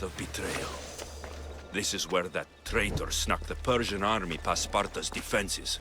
of betrayal. This is where that traitor snuck the Persian army past Sparta's defenses.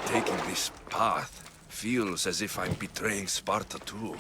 Taking this path feels as if I'm betraying Sparta too.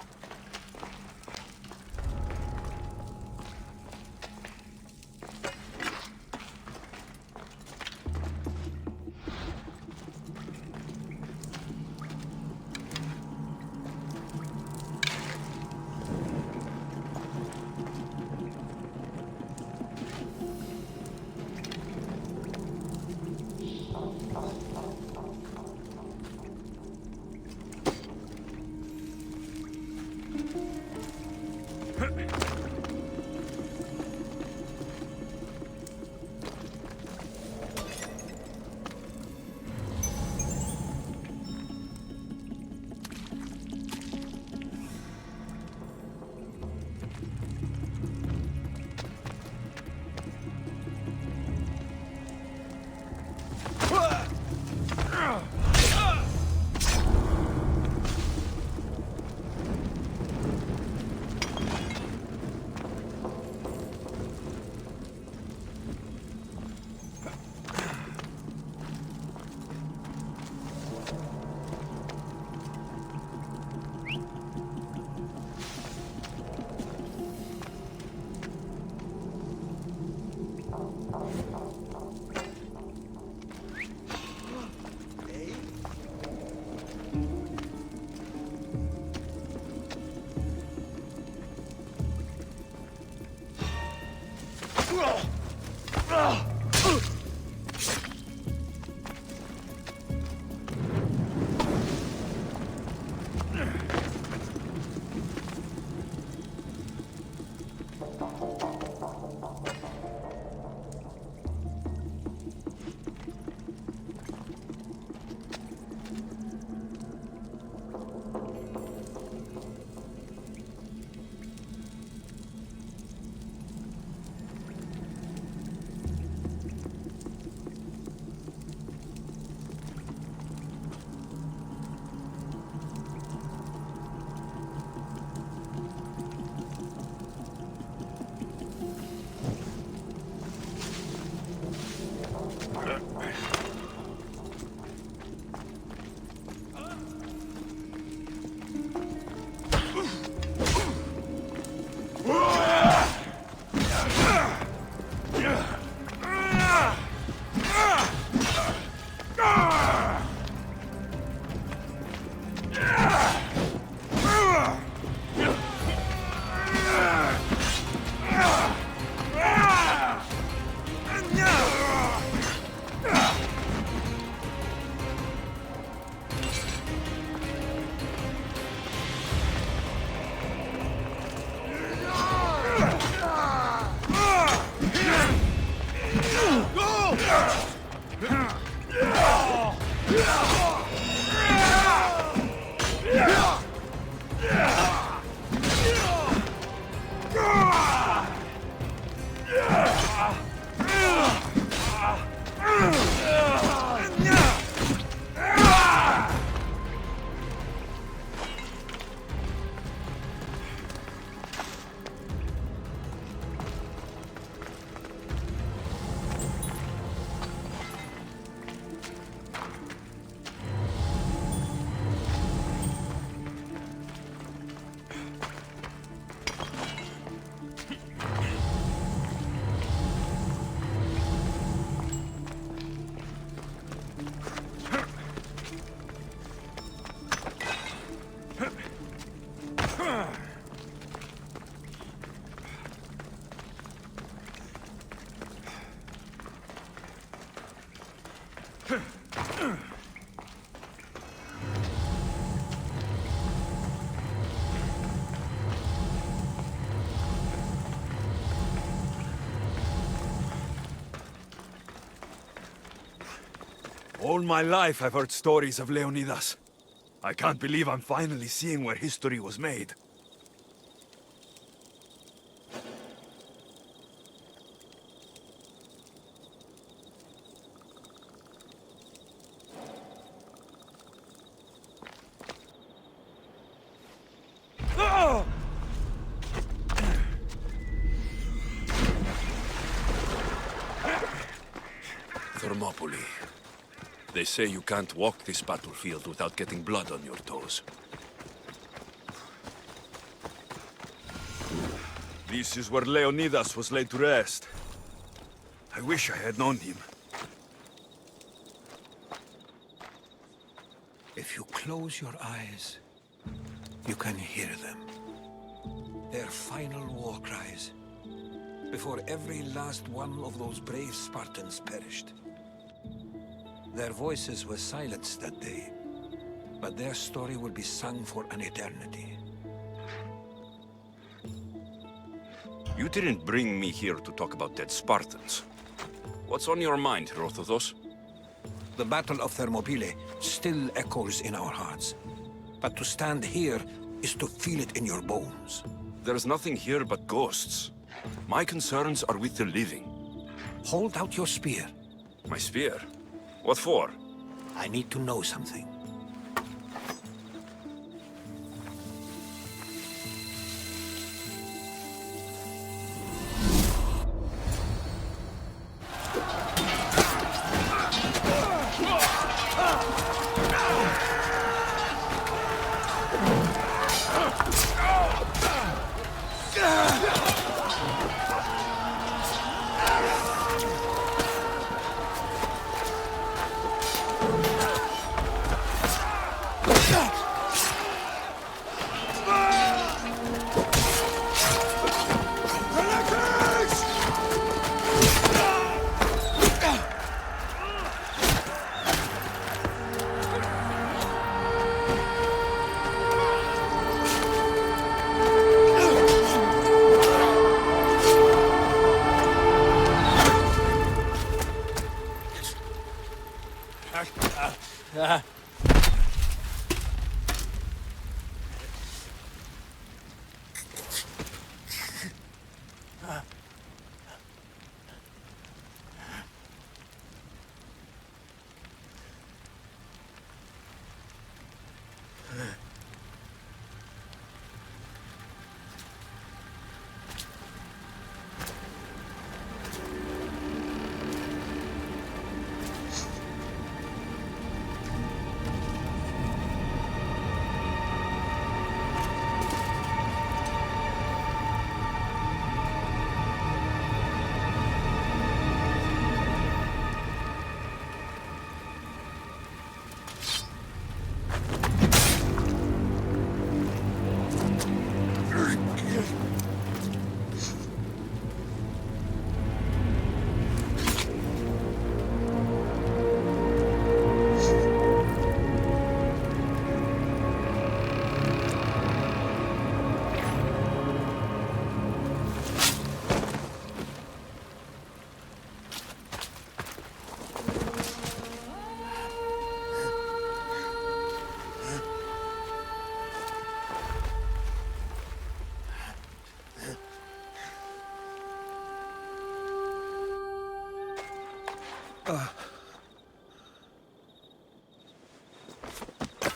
All my life I've heard stories of Leonidas. I can't believe I'm finally seeing where history was made. Thermopylae. They say you can't walk this battlefield without getting blood on your toes. This is where Leonidas was laid to rest. I wish I had known him. If you close your eyes, you can hear them. Their final war cries, before every last one of those brave Spartans perished. Their voices were silenced that day, but their story will be sung for an eternity. You didn't bring me here to talk about dead Spartans. What's on your mind, Herodotus? The Battle of Thermopylae still echoes in our hearts, but to stand here is to feel it in your bones. There's nothing here but ghosts. My concerns are with the living. Hold out your spear. My spear? What for? I need to know something.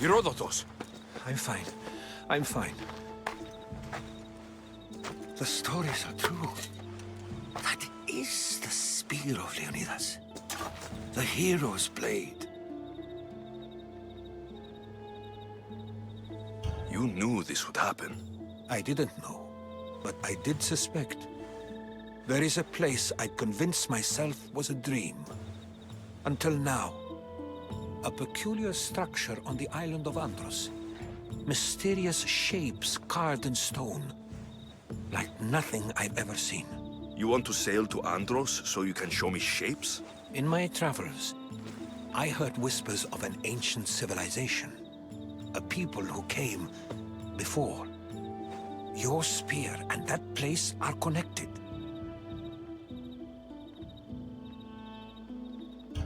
Herodotus! I'm fine. I'm fine. The stories are true. That is the spear of Leonidas. The hero's blade. You knew this would happen. I didn't know, but I did suspect. There is a place I'd convinced myself was a dream. Until now. A peculiar structure on the island of Andros. Mysterious shapes carved in stone. Like nothing I've ever seen. You want to sail to Andros so you can show me shapes? In my travels, I heard whispers of an ancient civilization. A people who came before. Your spear and that place are connected.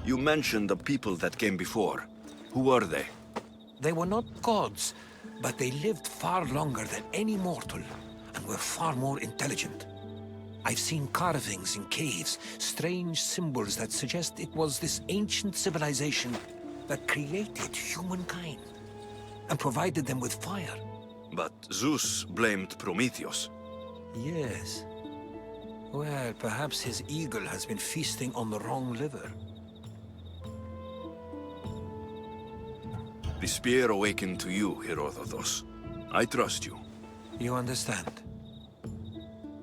You mentioned the people that came before. Who were they? They were not gods, but they lived far longer than any mortal, and were far more intelligent. I've seen carvings in caves, strange symbols that suggest it was this ancient civilization that created humankind, and provided them with fire. But Zeus blamed Prometheus. Yes. Well, perhaps his eagle has been feasting on the wrong liver. The spear awakened to you, Herodotus. I trust you. You understand?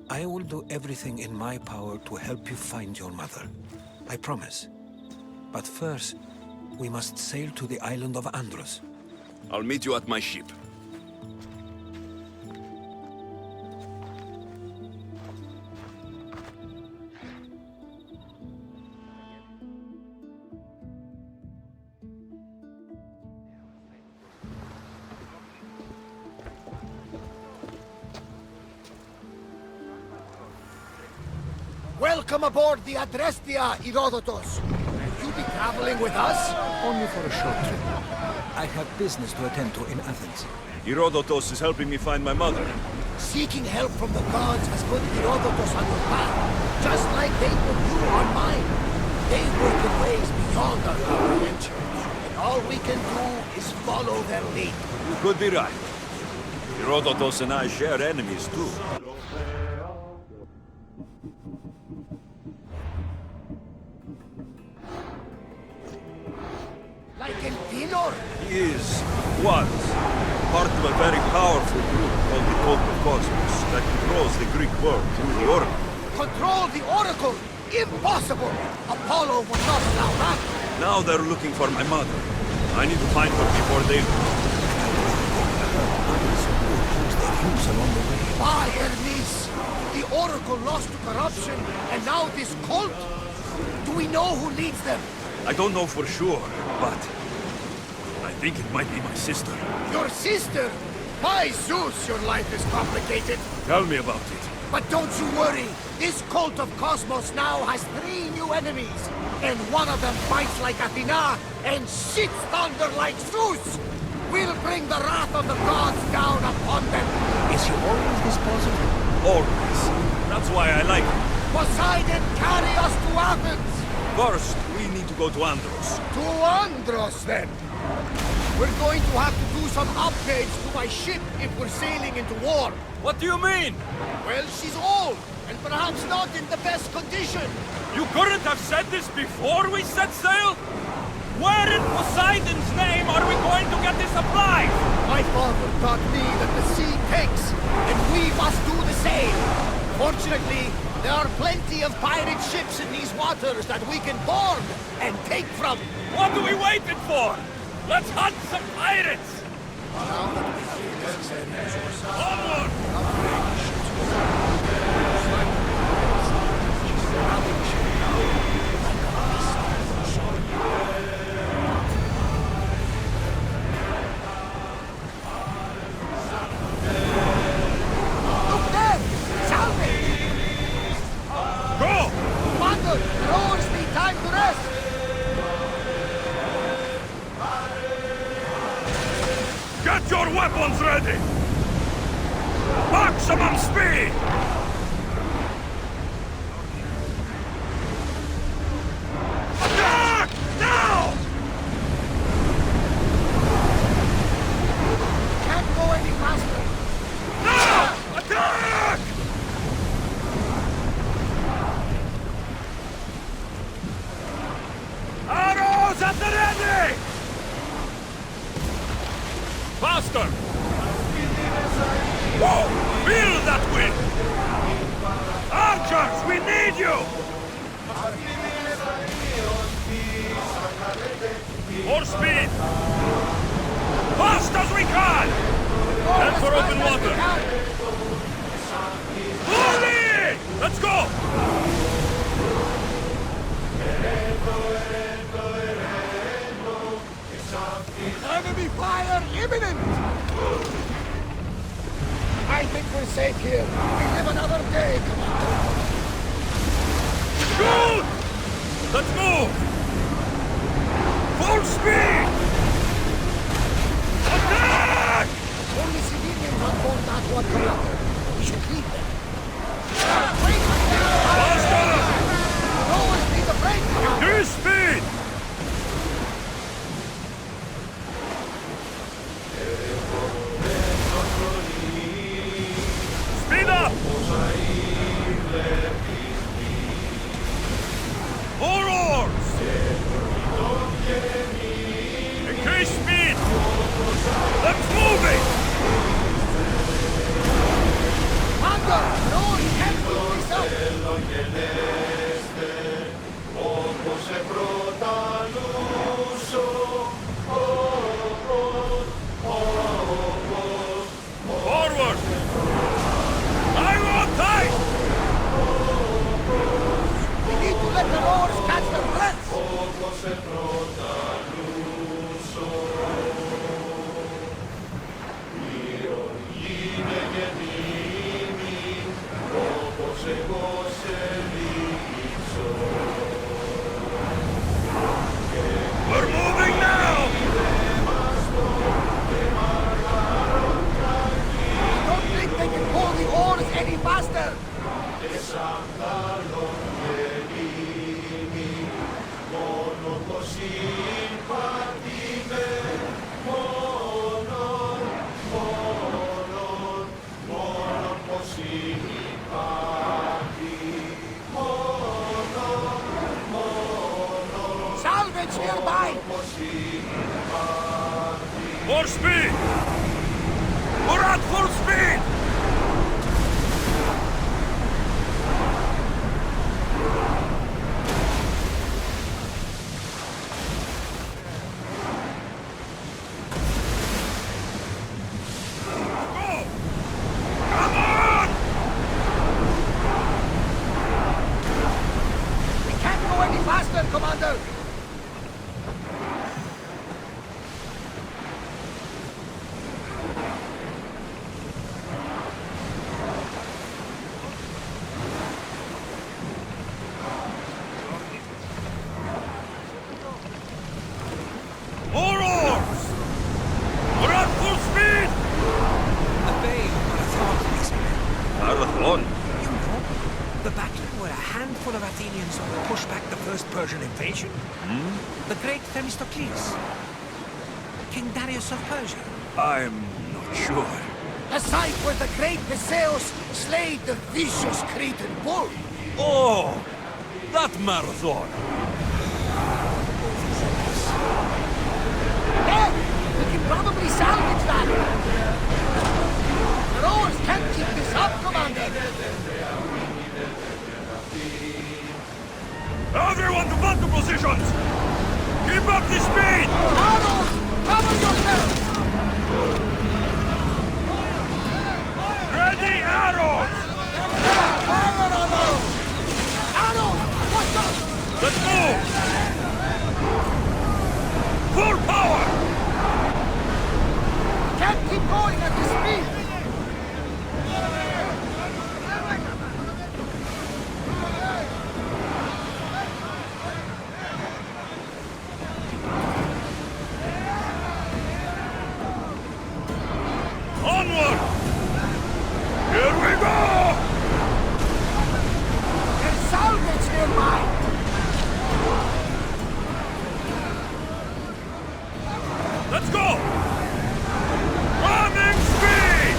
I will do everything in my power to help you find your mother. I promise. But first, we must sail to the island of Andros. I'll meet you at my ship. Welcome aboard the Adrestia, Herodotus. Will you be traveling with us? Only for a short trip. I have business to attend to in Athens. Herodotus is helping me find my mother. Seeking help from the gods has put Herodotus on your path, just like they put you on mine. They work in ways beyond our comprehension, and all we can do is follow their lead. You could be right. Herodotus and I share enemies too. Like El Tinor? He was part of a very powerful group called the Cult of Cosmos that controls the Greek world through the Oracle. Control the Oracle? Impossible! Apollo would not allow that! Now they're looking for my mother. I need to find her before they do. By Hermes! The Oracle lost to corruption, and now this cult? Do we know who leads them? I don't know for sure, but I think it might be my sister. Your sister? By Zeus, your life is complicated. Tell me about it. But don't you worry. This cult of Cosmos now has 3 new enemies. And one of them fights like Athena and shits thunder like Zeus. We'll bring the wrath of the gods down upon them. Is he always this positive? Always. That's why I like him. Poseidon, carry us to Athens. First, we need to go to Andros. To Andros, then. We're going to have to do some upgrades to my ship if we're sailing into war. What do you mean? Well, she's old, and perhaps not in the best condition. You couldn't have said this before we set sail? Where in Poseidon's name are we going to get the supplies? My father taught me that the sea takes, and we must do the same. Fortunately, there are plenty of pirate ships in these waters that we can board and take from. What are we waiting for? Let's hunt some pirates! Onward! Look there! Salve! Go! Commander, rowers need time to rest! Get your weapons ready! Maximum speed! Attack! Now! Can't go any faster! Now! Attack! Arrows at the ready! Faster! Whoa! Feel that wind! Archers, we need you! More speed! Fast as we can! Head for open water! Fully! Let's go! imminent! I think we're safe here. We live another day, Commander. Shoot! Let's move! Full speed! Attack! Only civilians on board that one, Commander. We should leave them. Wait! Faster! Rowers need a break, Commander! Increase speed! Speed up! More oars! Increase speed! Let's move it! Commander! Rowers can't keep this up! Forward! I want tight! We need to let the rowers catch their breaths! We're moving now! Don't think they can pull the oars any faster! Salvage nearby! More speed! We're at full speed! Go! Come on! We can't go any faster, Commander! More oars! We're at full speed! Obey ARTh, Marathon? You know, the battle where a handful of Athenians pushed back the first Persian invasion? The great Themistocles. King Darius of Persia. I'm not sure. The site where the great Perseus slayed the vicious Cretan bull! Oh! That marathon! Hey! We can probably salvage that! The rowers can't keep this up, Commander! Everyone to battle positions! Keep up the speed! Arrows! Cover yourselves! Ready arrows! Fire on those! Arrows! Watch out! Let's move! Full power! Can't keep going at this speed! Onward! Here we go! There's salvage nearby! Let's go! Running speed!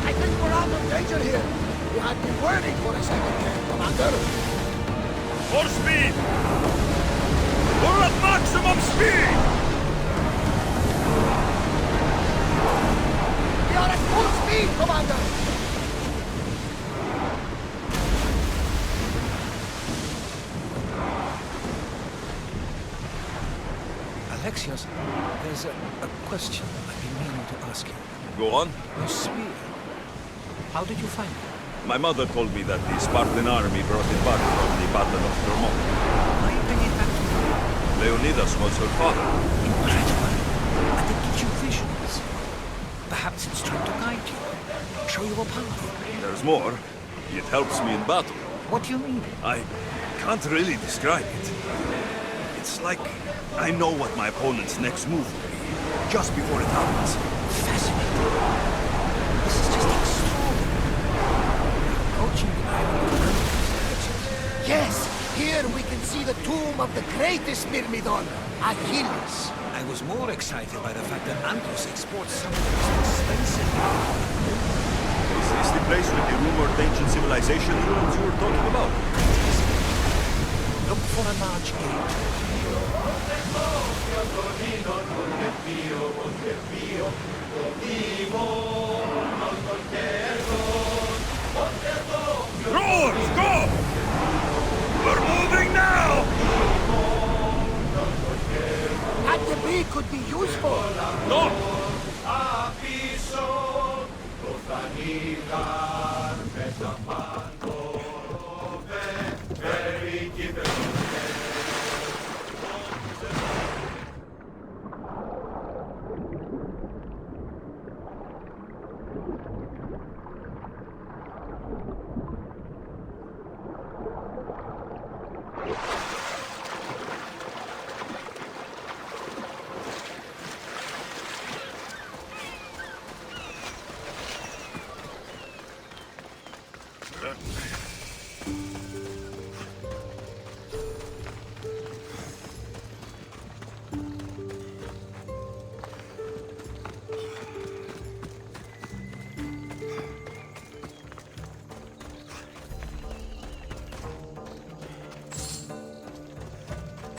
I think we're out of danger here. You had me worried for a second there, Commander. More speed! We're at maximum speed! We are at full speed, Commander! Alexios, there's a question I've been meaning to ask you. Go on. Your spear. How did you find it? My mother told me that the Spartan army brought it back from the Battle of Thermopylae. Why bring it back to me? Leonidas was her father. Incredible. And it gives you visions. Perhaps it's trying to guide you. Show you a path. There's more. It helps me in battle. What do you mean? I can't really describe it. It's like I know what my opponent's next move will be, just before it happens. Fascinating. This is just extraordinary. Approaching the island. Yes, here we can see the tomb of the greatest Myrmidon, Achilles. I was more excited by the fact that Andros exports some of the most expensive. Is this the place with the rumored ancient civilization ruins you were talking about? Look for a large gate. Dwarves, go! We're moving now! That debris could be useful. No!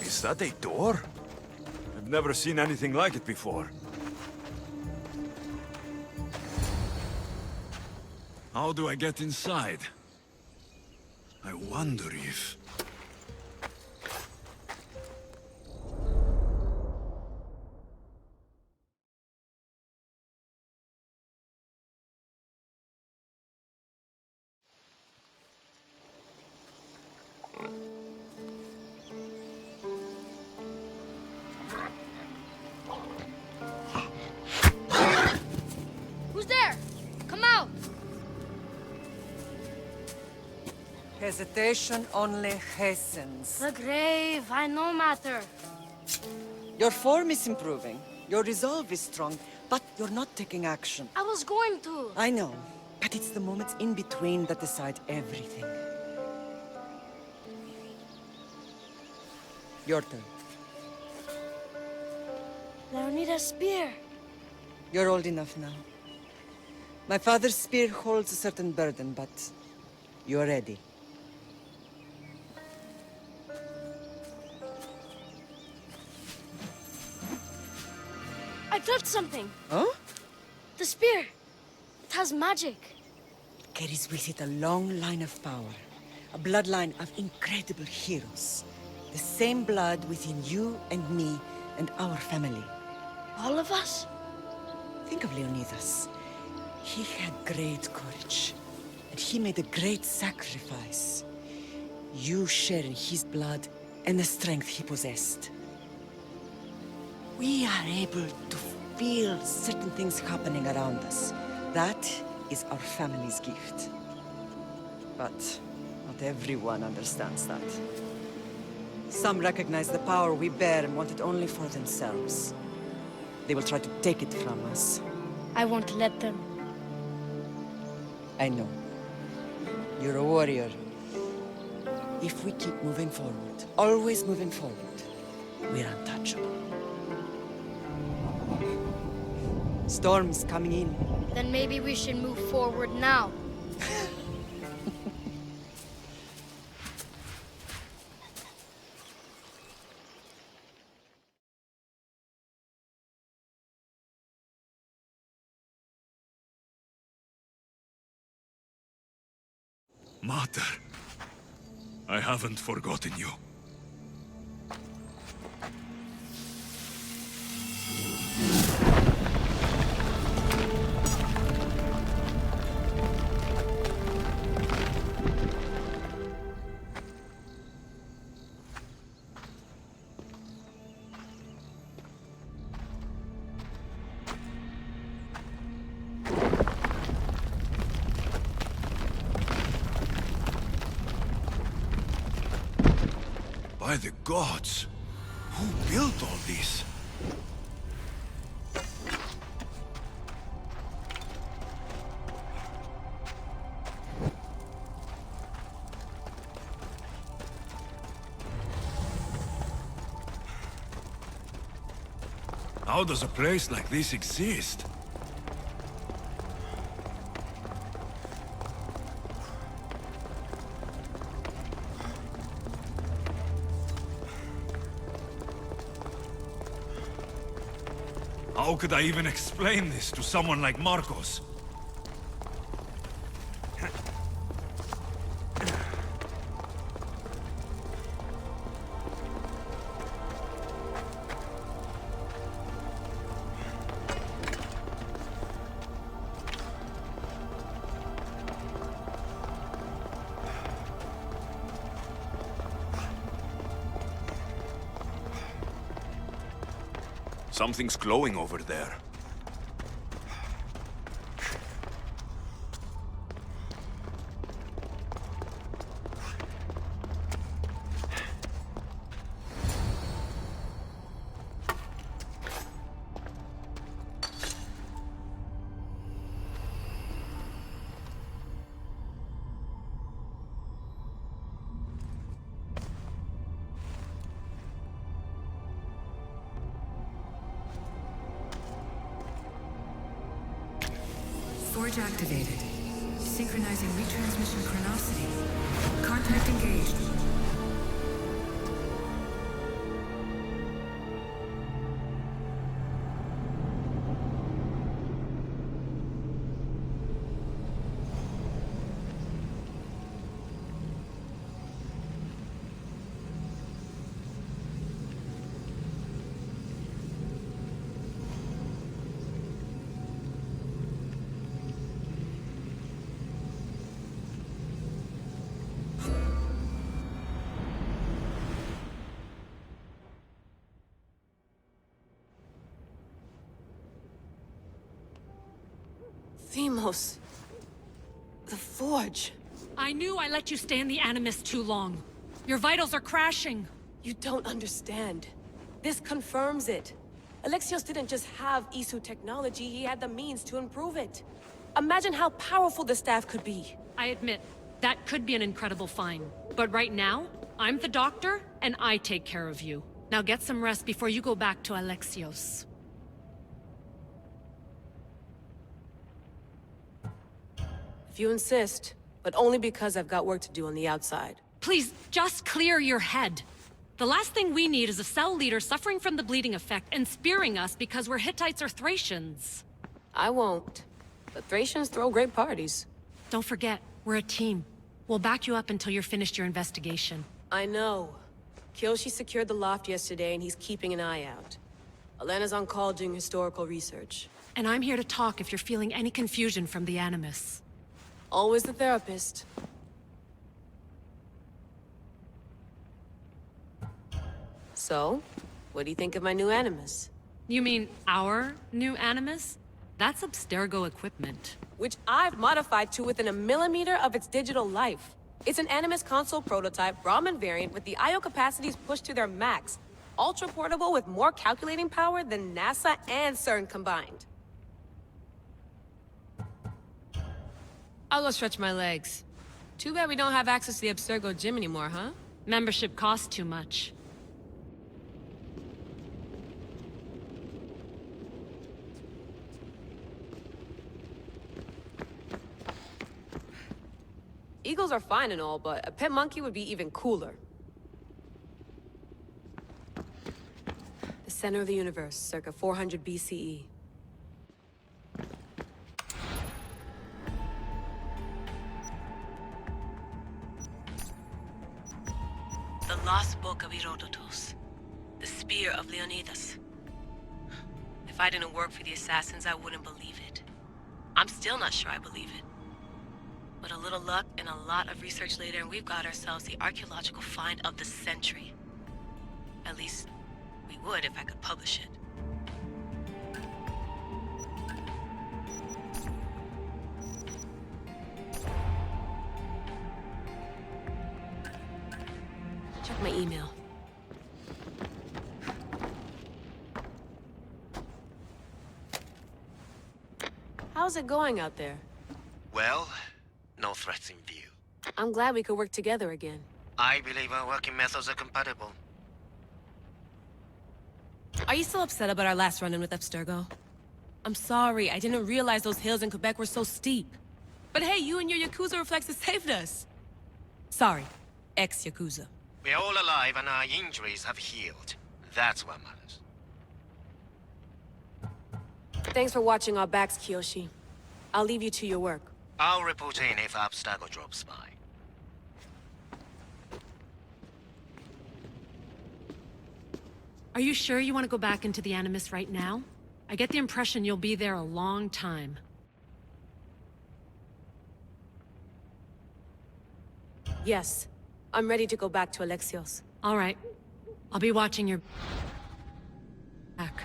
Is that a door? I've never seen anything like it before. How do I get inside? I wonder if... Who's there? Come out! Hesitation only hastens. The grave, I no matter. Your form is improving. Your resolve is strong, but you're not taking action. I was going to. I know, but it's the moments in between that decide everything. Your turn. Leonidas' spear. You're old enough now. My father's spear holds a certain burden, but you're ready. I touched something. Huh? The spear. It has magic. It carries with it a long line of power. A bloodline of incredible heroes. The same blood within you and me and our family. All of us? Think of Leonidas. He had great courage, and he made a great sacrifice. You share in his blood and the strength he possessed. We are able to feel certain things happening around us. That is our family's gift. But not everyone understands that. Some recognize the power we bear and want it only for themselves. They will try to take it from us. I won't let them. I know. You're a warrior. If we keep moving forward, always moving forward, we're untouchable. Storm's coming in. Then maybe we should move forward now. Mater, I haven't forgotten you. By the gods! Who built all this? How does a place like this exist? How could I even explain this to someone like Marcos? Something's glowing over there. Forge activated. Synchronizing retransmission chronicity. Contact engaged. Themos. The Forge. I knew I let you stay in the Animus too long. Your vitals are crashing. You don't understand. This confirms it. Alexios didn't just have Isu technology, he had the means to improve it. Imagine how powerful the staff could be. I admit, that could be an incredible find. But right now, I'm the doctor, and I take care of you. Now get some rest before you go back to Alexios. If you insist, but only because I've got work to do on the outside. Please, just clear your head. The last thing we need is a cell leader suffering from the bleeding effect and spearing us because we're Hittites or Thracians. I won't. But Thracians throw great parties. Don't forget, we're a team. We'll back you up until you're finished your investigation. I know. Kyoshi secured the loft yesterday and he's keeping an eye out. Elena's on call doing historical research. And I'm here to talk if you're feeling any confusion from the Animus. Always the therapist. So, what do you think of my new Animus? You mean our new Animus? That's Abstergo equipment. Which I've modified to within a millimeter of its digital life. It's an Animus console prototype, Brahmin variant with the I/O capacities pushed to their max. Ultra portable with more calculating power than NASA and CERN combined. I'll go stretch my legs. Too bad we don't have access to the Abstergo gym anymore, huh? Membership costs too much. Eagles are fine and all, but a pet monkey would be even cooler. The center of the universe, circa 400 BCE. The lost book of Herodotus. The spear of Leonidas. If I didn't work for the assassins, I wouldn't believe it. I'm still not sure I believe it. But a little luck and a lot of research later, and we've got ourselves the archaeological find of the century. At least, we would if I could publish it. Check my email. How's it going out there? Well, no threats in view. I'm glad we could work together again. I believe our working methods are compatible. Are you still upset about our last run-in with Abstergo? I'm sorry, I didn't realize those hills in Quebec were so steep. But hey, you and your Yakuza reflexes saved us. Sorry, ex-Yakuza. We're all alive and our injuries have healed. That's what matters. Thanks for watching our backs, Kiyoshi. I'll leave you to your work. I'll report in if Abstergo drops by. Are you sure you want to go back into the Animus right now? I get the impression you'll be there a long time. Yes. I'm ready to go back to Alexios. All right. I'll be watching your back.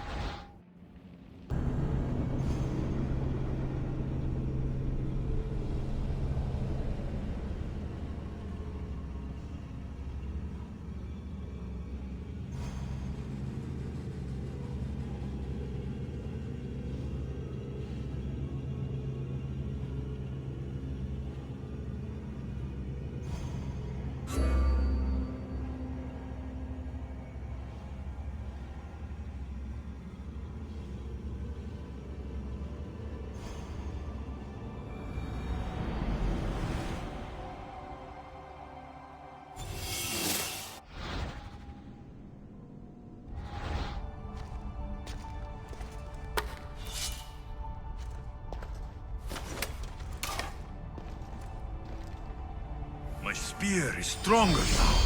My spear is stronger now.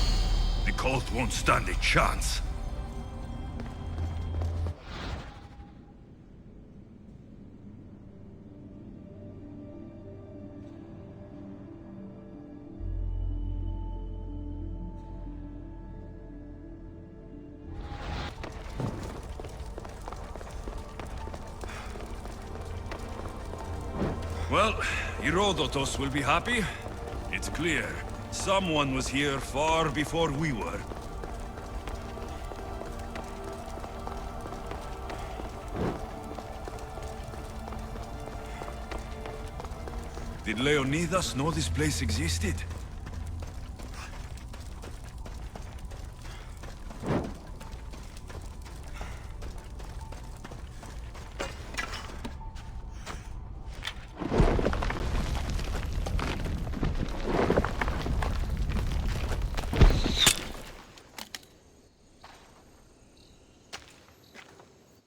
The cult won't stand a chance. Well, Herodotus will be happy. It's clear. Someone was here far before we were. Did Leonidas know this place existed?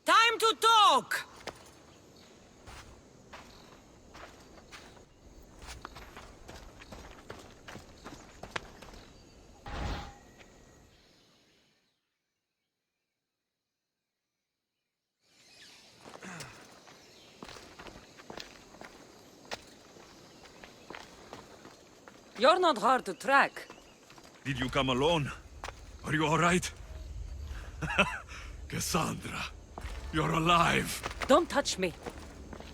Time to talk! You're not hard to track. Did you come alone? Are you all right? Cassandra, you're alive. Don't touch me.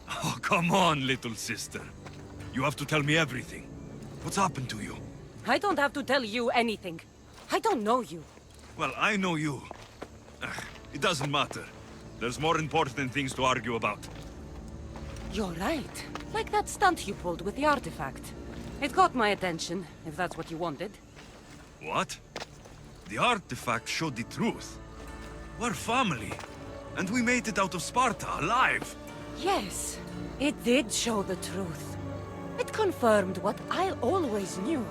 Oh, come on, little sister. You have to tell me everything. What's happened to you? I don't have to tell you anything. I don't know you. Well, I know you. It doesn't matter. There's more important things to argue about. You're right. Like that stunt you pulled with the artifact. It caught my attention, if that's what you wanted. What? The artifact showed the truth. We're family. And we made it out of Sparta, alive. Yes, it did show the truth. It confirmed what I always knew.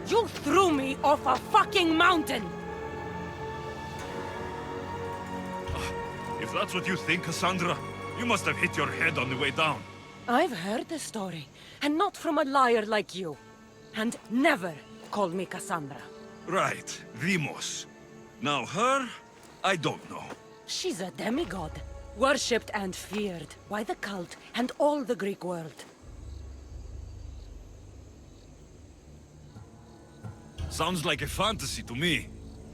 You threw me off a fucking mountain! If that's what you think, Cassandra, you must have hit your head on the way down. I've heard the story, and not from a liar like you. And never call me Cassandra. Right, Demos. Now her, I don't know. She's a demigod, worshipped and feared by the cult and all the Greek world. Sounds like a fantasy to me.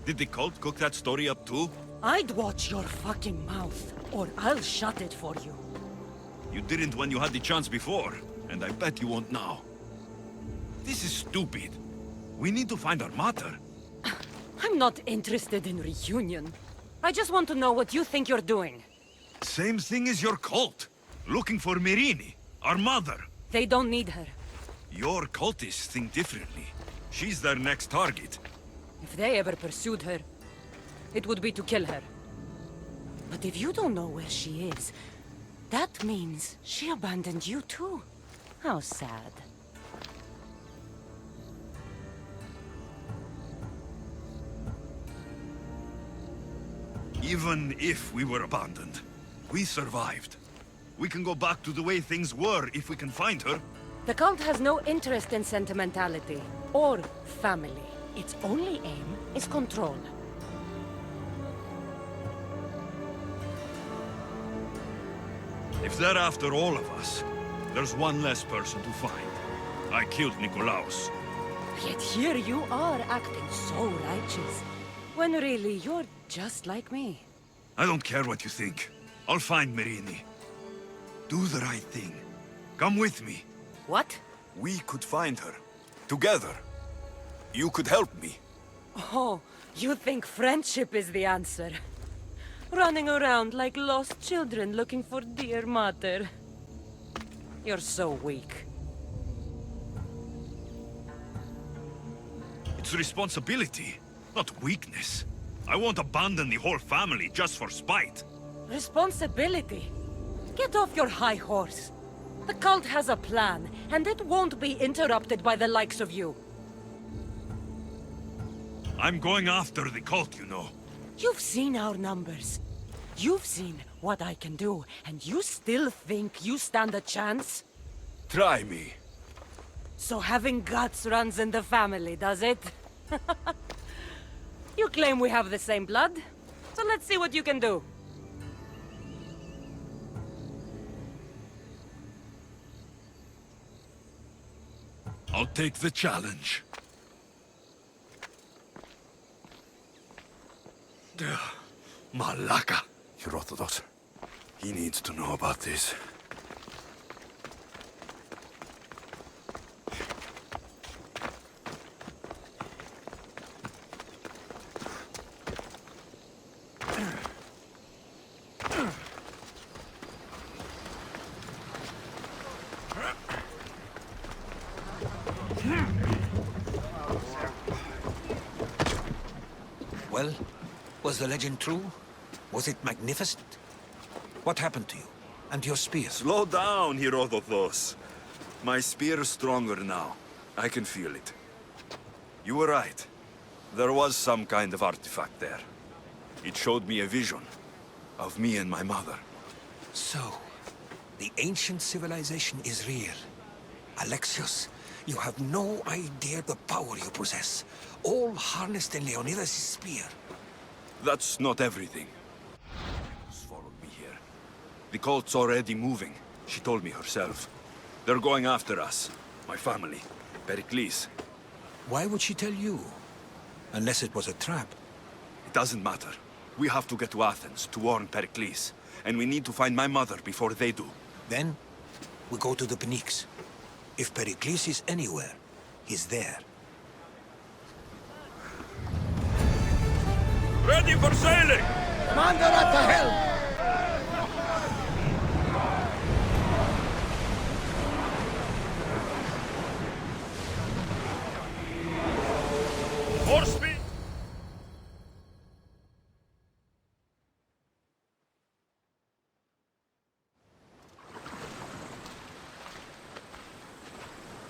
Did the cult cook that story up too? I'd watch your fucking mouth, or I'll shut it for you. You didn't when you had the chance before, and I bet you won't now. This is stupid. We need to find our mater. I'm not interested in reunion. I just want to know what you think you're doing. Same thing as your cult. looking for Myrrine, our mother. They don't need her. Your cultists think differently. She's their next target. If they ever pursued her, it would be to kill her. But if you don't know where she is, that means she abandoned you too. How sad. Even if we were abandoned, we survived. We can go back to the way things were if we can find her. The cult has no interest in sentimentality or family. Its only aim is control. If they're after all of us, there's one less person to find. I killed Nikolaos. Yet here you are, acting so righteous. When really, you're just like me. I don't care what you think. I'll find Myrrine. Do the right thing. Come with me. What? We could find her. Together. You could help me. Oh, you think friendship is the answer? Running around like lost children looking for dear mother. You're so weak. It's responsibility, not weakness. I won't abandon the whole family just for spite. Responsibility? Get off your high horse. The cult has a plan, and it won't be interrupted by the likes of you. I'm going after the cult, you know. You've seen our numbers. You've seen what I can do, and you still think you stand a chance? Try me. So having guts runs in the family, does it? You claim we have the same blood, so let's see what you can do. I'll take the challenge. Malaka. Herodotus. He needs to know about this. Well, was the legend true? Was it magnificent? What happened to you? And your spear? Slow down, Herodotus. My spear is stronger now. I can feel it. You were right. There was some kind of artifact there. It showed me a vision of me and my mother. So, the ancient civilization is real. Alexios, you have no idea the power you possess. All harnessed in Leonidas' spear. That's not everything. Just followed me here. The cult's already moving. She told me herself. They're going after us. My family. Pericles. Why would she tell you? Unless it was a trap. It doesn't matter. We have to get to Athens to warn Pericles. And we need to find my mother before they do. Then, we go to the Pnyx. If Pericles is anywhere, he's there. Ready for sailing! Commander at the helm! More speed!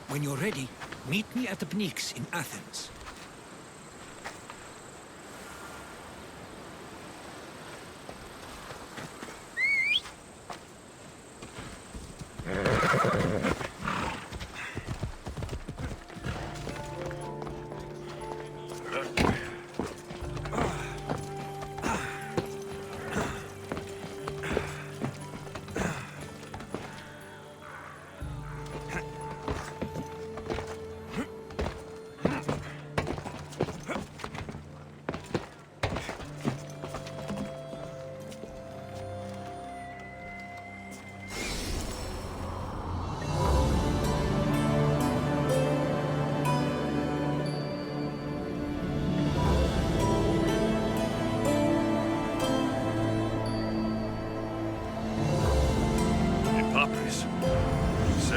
When you're ready, meet me at the Pnyx in Athens.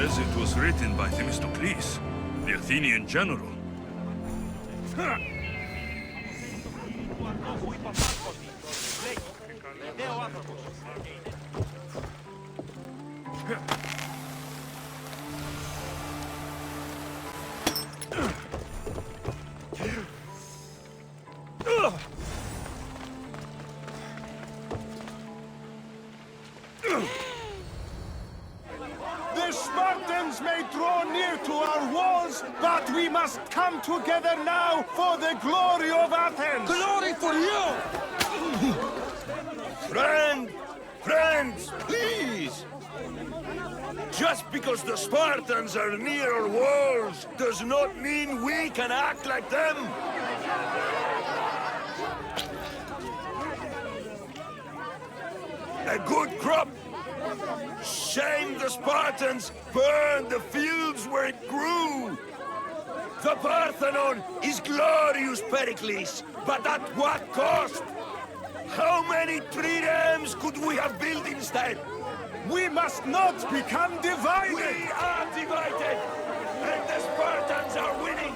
Says it was written by Themistocles, the Athenian general. The Spartans may draw near to our walls, but we must come together now for the glory of Athens! Glory for you! Friends, please! Just because the Spartans are near our walls does not mean we can act like them! A good crop! Shame the Spartans burned the fields where it grew! The Parthenon is glorious, Pericles, but at what cost? How many triremes could we have built instead? We must not become divided! We are divided! And the Spartans are winning!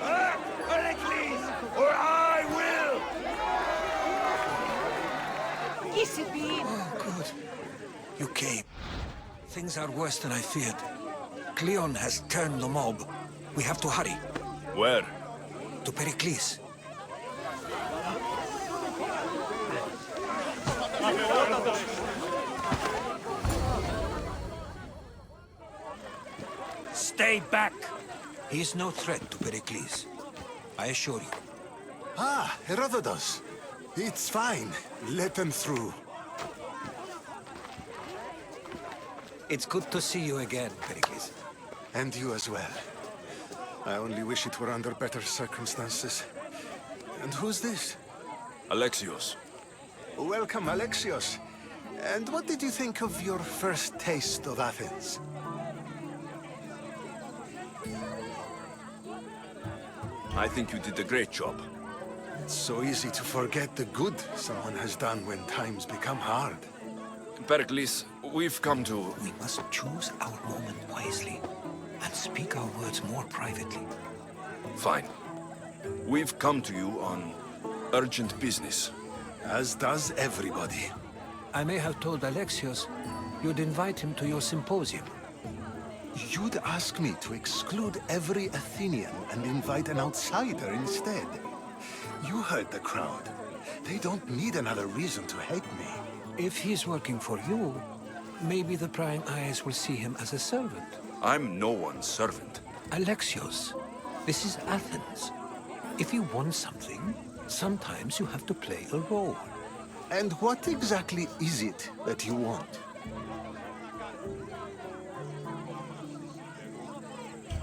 Act, Pericles, or I will! Oh, good. You came. Things are worse than I feared. Cleon has turned the mob. We have to hurry. Where? To Pericles. Stay back! He is no threat to Pericles. I assure you. Ah, Herodotus. It's fine. Let them through. It's good to see you again, Pericles. And you as well. I only wish it were under better circumstances. And who's this? Alexios. Welcome, Alexios. And what did you think of your first taste of Athens? I think you did a great job. It's so easy to forget the good someone has done when times become hard. Pericles, we've come to... We must choose our moment wisely and speak our words more privately. Fine. We've come to you on urgent business. As does everybody. I may have told Alexios you'd invite him to your symposium. You'd ask me to exclude every Athenian and invite an outsider instead. You heard the crowd. They don't need another reason to hate me. If he's working for you, maybe the prying eyes will see him as a servant. I'm no one's servant. Alexios, this is Athens. If you want something, sometimes you have to play a role. And what exactly is it that you want?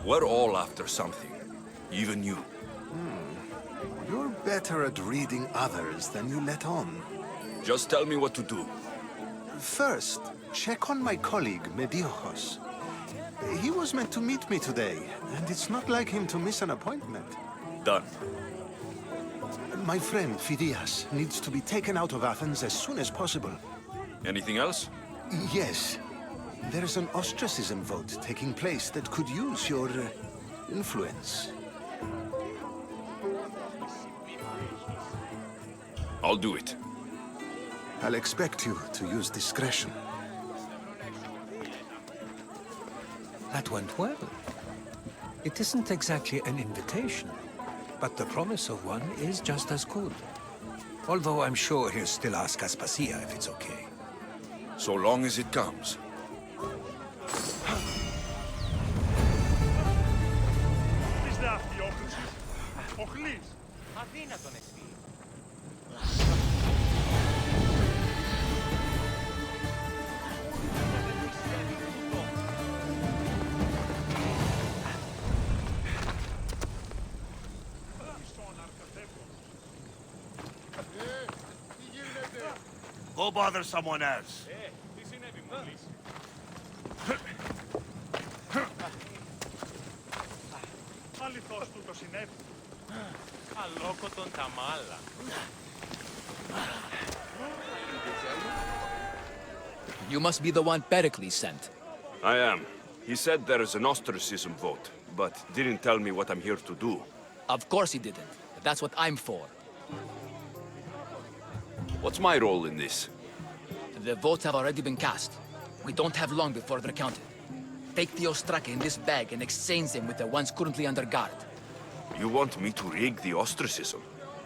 We're all after something. Even you. You're better at reading others than you let on. Just tell me what to do. First, check on my colleague, Mediochos. He was meant to meet me today, and it's not like him to miss an appointment. Done. My friend, Phidias, needs to be taken out of Athens as soon as possible. Anything else? Yes. There's an ostracism vote taking place that could use your influence. I'll do it. I'll expect you to use discretion. That went well. It isn't exactly an invitation, but the promise of one is just as good. Although I'm sure he'll still ask Aspasia if it's okay. So long as it comes. Go bother someone else. You must be the one Pericles sent. I am. He said there is an ostracism vote, but didn't tell me what I'm here to do. Of course he didn't. That's what I'm for. What's my role in this? The votes have already been cast. We don't have long before they're counted. Take the Ostraka in this bag and exchange them with the ones currently under guard. You want me to rig the ostracism?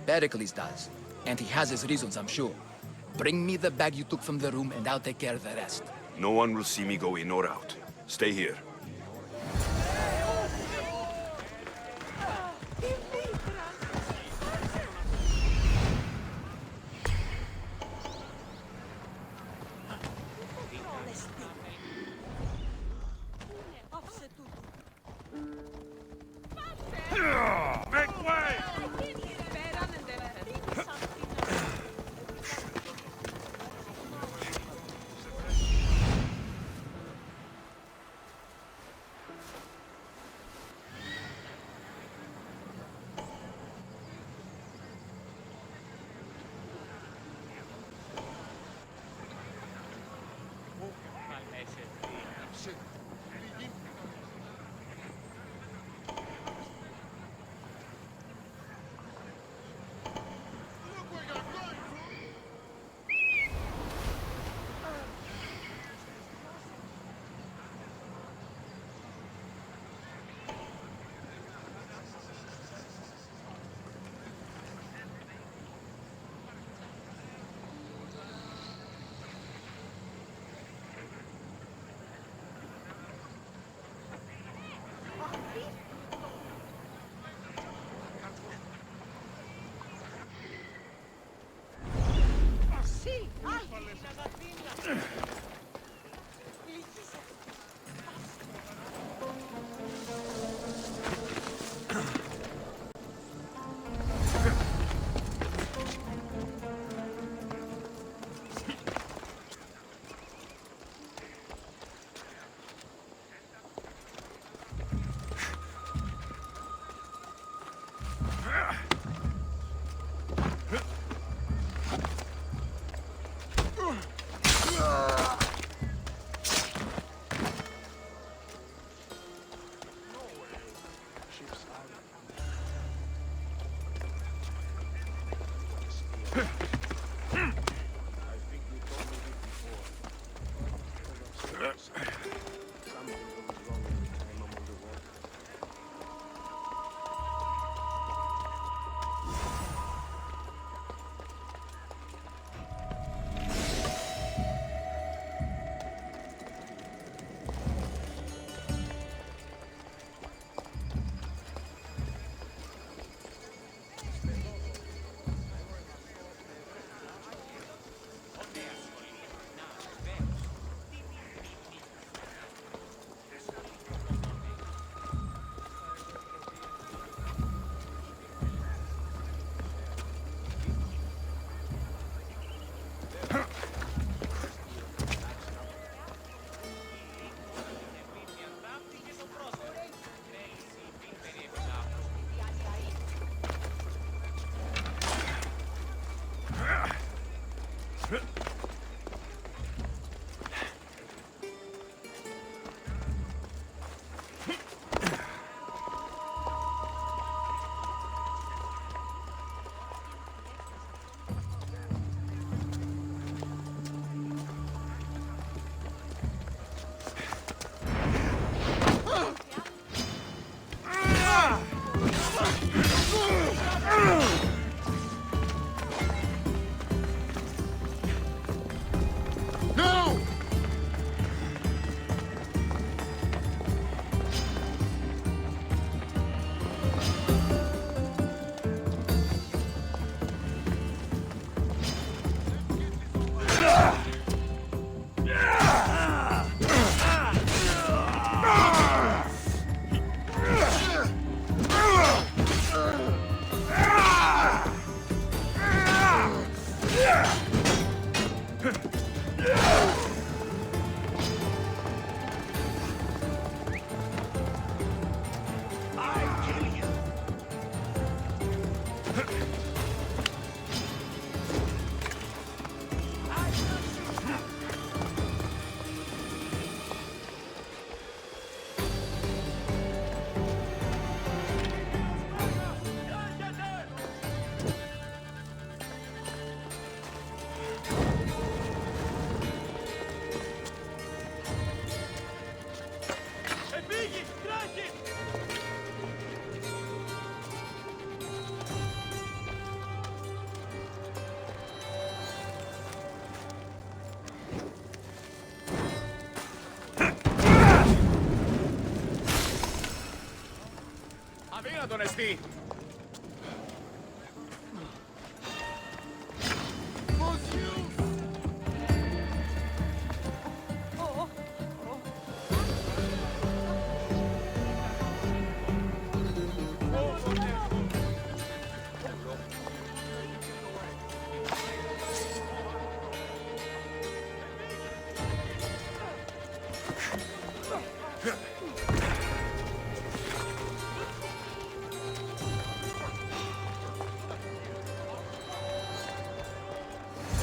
Pericles does. And he has his reasons, I'm sure. Bring me the bag you took from the room and I'll take care of the rest. No one will see me go in or out. Stay here. Make way!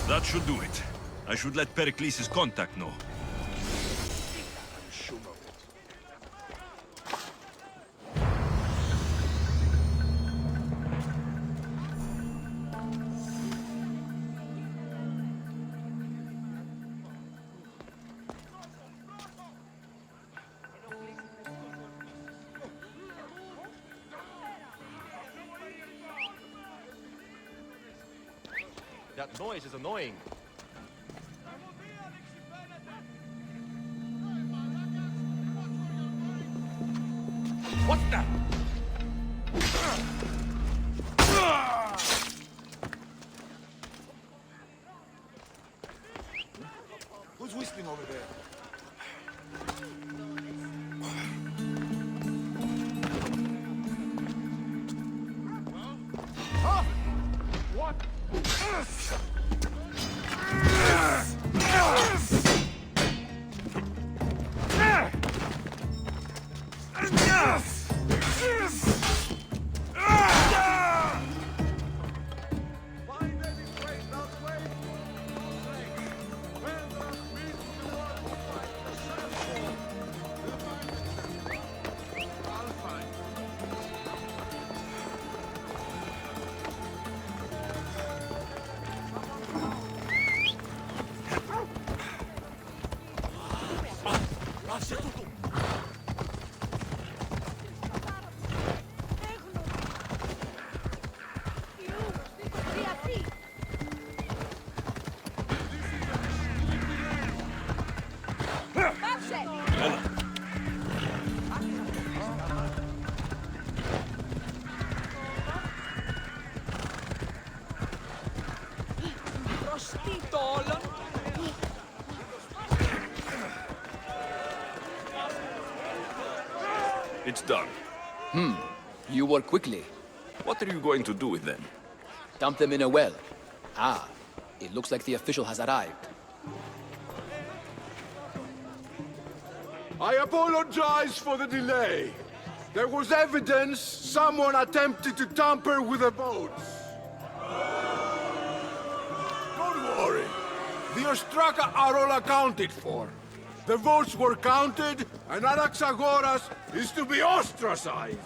That should do it. I should let Pericles' contact know. That noise is annoying. What's that? Who's whistling over there? Huh? What? It's done. You work quickly. What are you going to do with them? Dump them in a well. Ah, it looks like the official has arrived. I apologize for the delay. There was evidence someone attempted to tamper with the votes. Don't worry. The Ostraka are all accounted for. The votes were counted, and Anaxagoras is to be ostracized.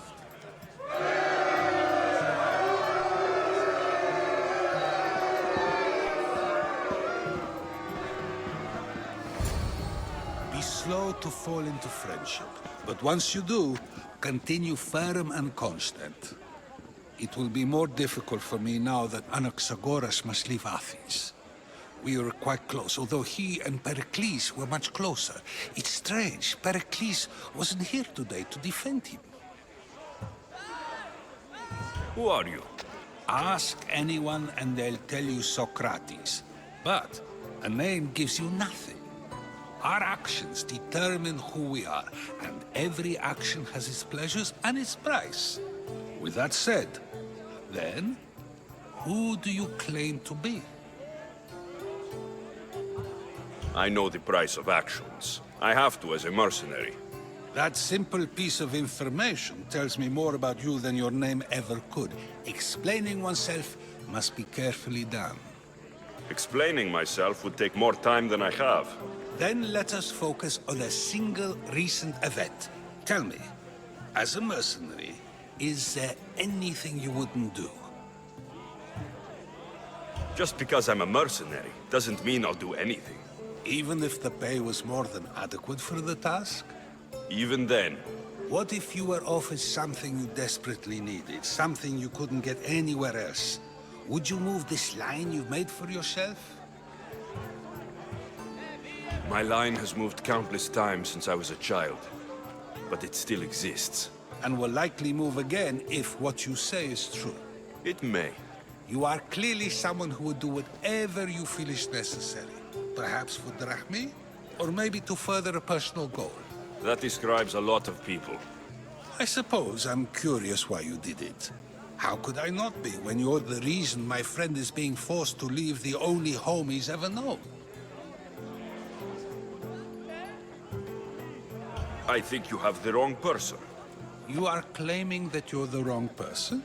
Be slow to fall into friendship, but once you do, continue firm and constant. It will be more difficult for me now that Anaxagoras must leave Athens. We were quite close, although he and Pericles were much closer. It's strange, Pericles wasn't here today to defend him. Who are you? Ask anyone and they'll tell you Socrates. But a name gives you nothing. Our actions determine who we are, and every action has its pleasures and its price. With that said, then, who do you claim to be? I know the price of actions. I have to as a mercenary. That simple piece of information tells me more about you than your name ever could. Explaining oneself must be carefully done. Explaining myself would take more time than I have. Then let us focus on a single recent event. Tell me, as a mercenary, is there anything you wouldn't do? Just because I'm a mercenary doesn't mean I'll do anything. Even if the pay was more than adequate for the task? Even then. What if you were offered something you desperately needed, something you couldn't get anywhere else? Would you move this line you've made for yourself? My line has moved countless times since I was a child, but it still exists. and will likely move again if what you say is true. It may. You are clearly someone who would do whatever you feel is necessary. Perhaps for drachmae, or maybe to further a personal goal. That describes a lot of people. I suppose I'm curious why you did it. How could I not be when you're the reason my friend is being forced to leave the only home he's ever known? I think you have the wrong person. You are claiming that you're the wrong person?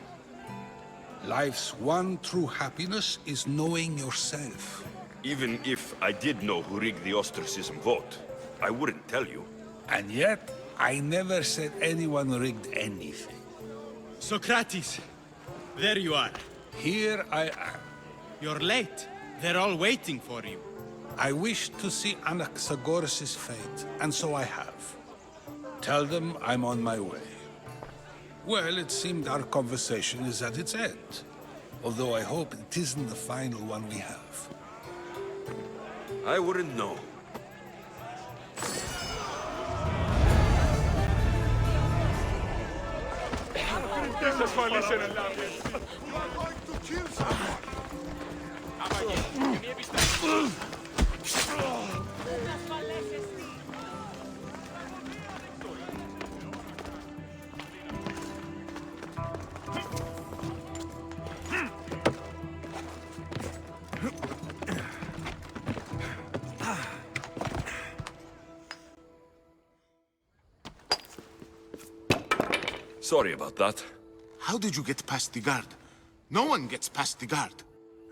Life's one true happiness is knowing yourself. Even if I did know who rigged the ostracism vote, I wouldn't tell you. And yet, I never said anyone rigged anything. Socrates, there you are. Here I am. You're late. They're all waiting for you. I wish to see Anaxagoras' fate, and so I have. Tell them I'm on my way. Well, it seemed our conversation is at its end. Although I hope it isn't the final one we have. I wouldn't know. Sorry about that. How did you get past the guard? No one gets past the guard.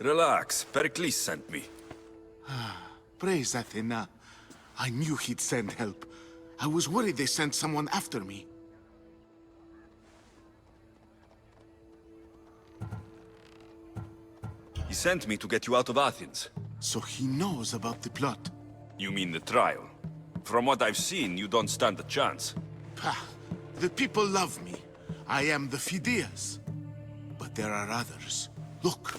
Relax. Pericles sent me. Praise Athena. I knew he'd send help. I was worried they sent someone after me. He sent me to get you out of Athens. So he knows about the plot. You mean the trial? From what I've seen, you don't stand a chance. Pah, the people love me. I am the Phidias. But there are others. Look.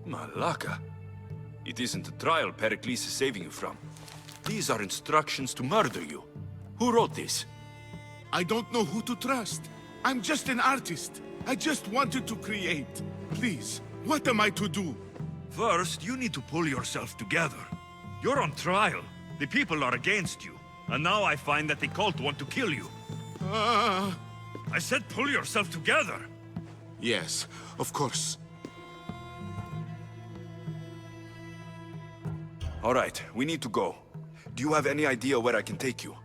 Malaka. It isn't a trial Pericles is saving you from. These are instructions to murder you. Who wrote this? I don't know who to trust. I'm just an artist. I just wanted to create. Please, what am I to do? First, you need to pull yourself together. You're on trial. The people are against you. And now I find that the cult want to kill you. I said pull yourself together. Yes, of course. All right, we need to go. Do you have any idea where I can take you?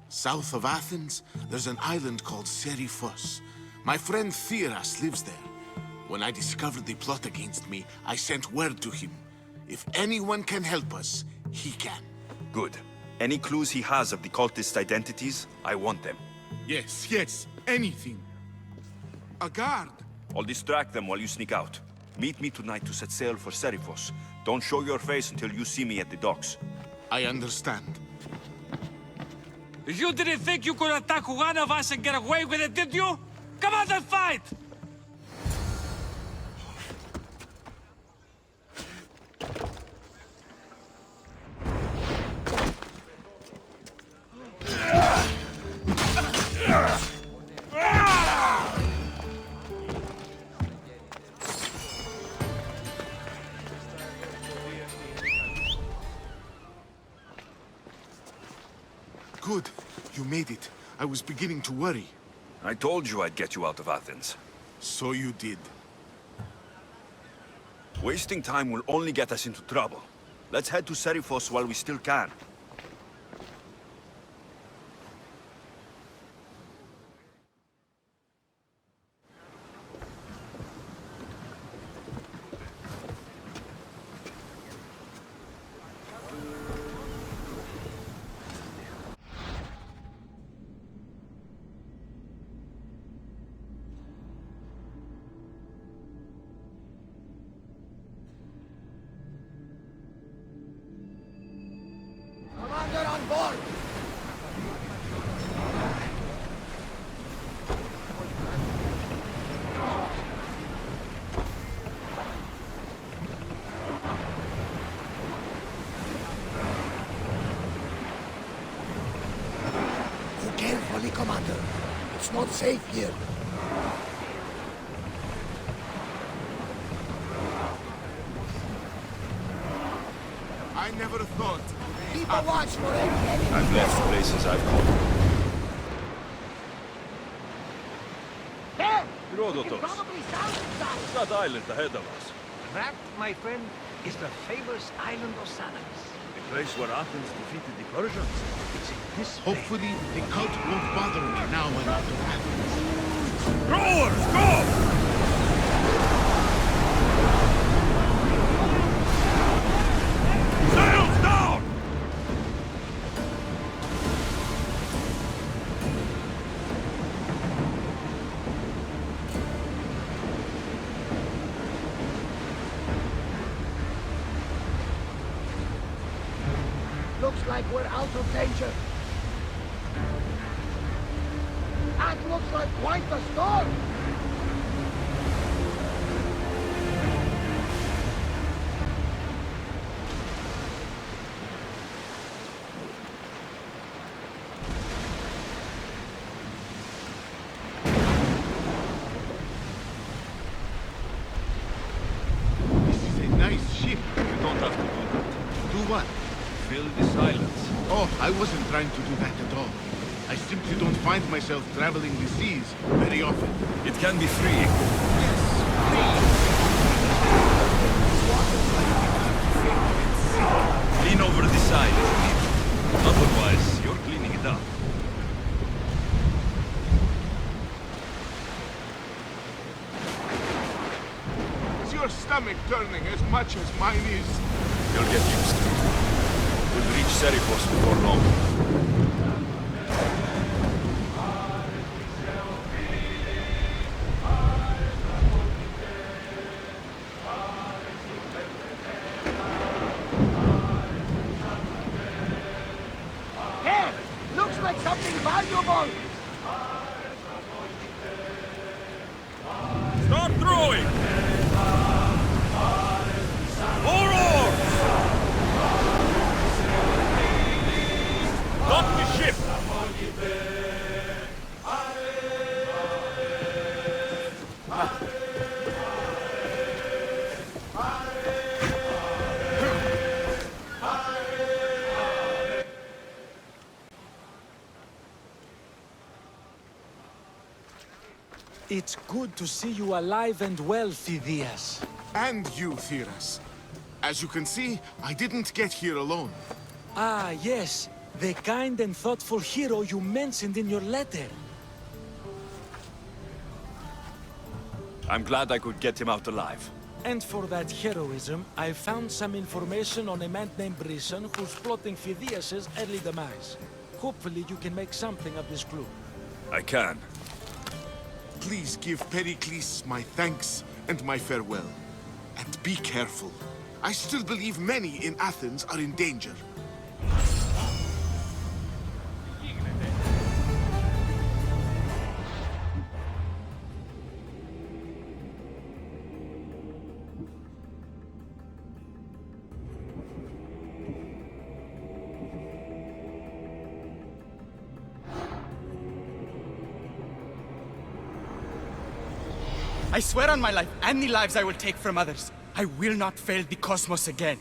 South of Athens, there's an island called Seriphos. My friend Theras lives there. When I discovered the plot against me, I sent word to him. If anyone can help us, he can. Good. Any clues he has of the cultists' identities, I want them. Yes, anything. A guard. I'll distract them while you sneak out. Meet me tonight to set sail for Seriphos. Don't show your face until you see me at the docks. I understand. You didn't think you could attack one of us and get away with it, did you? Come on and fight! Good. You made it. I was beginning to worry. I told you I'd get you out of Athens. So you did. Wasting time will only get us into trouble. Let's head to Seriphos while we still can. Commander on board! carefully, Commander. It's not safe here. I never thought. Keep a watch for any enemy. I've left places I've conquered. There! Herodotus, Probably sound inside. that island ahead of us. That, my friend, is the famous island of Salamis. The place where Athens defeated the Persians. It's in this Hopefully, the cult won't bother me now I'm out of Athens. Rowers, go! Sails down! Looks like we're out of danger. That looks like quite a storm. This is a nice ship. You don't have to do that. Do what? Fill the silence. Oh, I wasn't trying to do that at all. I simply don't find myself traveling the seas very often. It can be freeing. Lean over the side if needed. Otherwise, you're cleaning it up. Is your stomach turning as much as mine is? You'll get used to it. We'll reach Serifos before long. Here! Looks like something valuable! Start throwing! More oars! Stop the ship! It's good to see you alive and well, Phidias. And you, Theras. As you can see, I didn't get here alone. Ah, yes. The kind and thoughtful hero you mentioned in your letter. I'm glad I could get him out alive. And for that heroism, I found some information on a man named Brisson who's plotting Phidias' early demise. Hopefully you can make something of this clue. I can. Please give Pericles my thanks and my farewell. And be careful. I still believe many in Athens are in danger. I swear on my life and the lives I will take from others, I will not fail the cosmos again.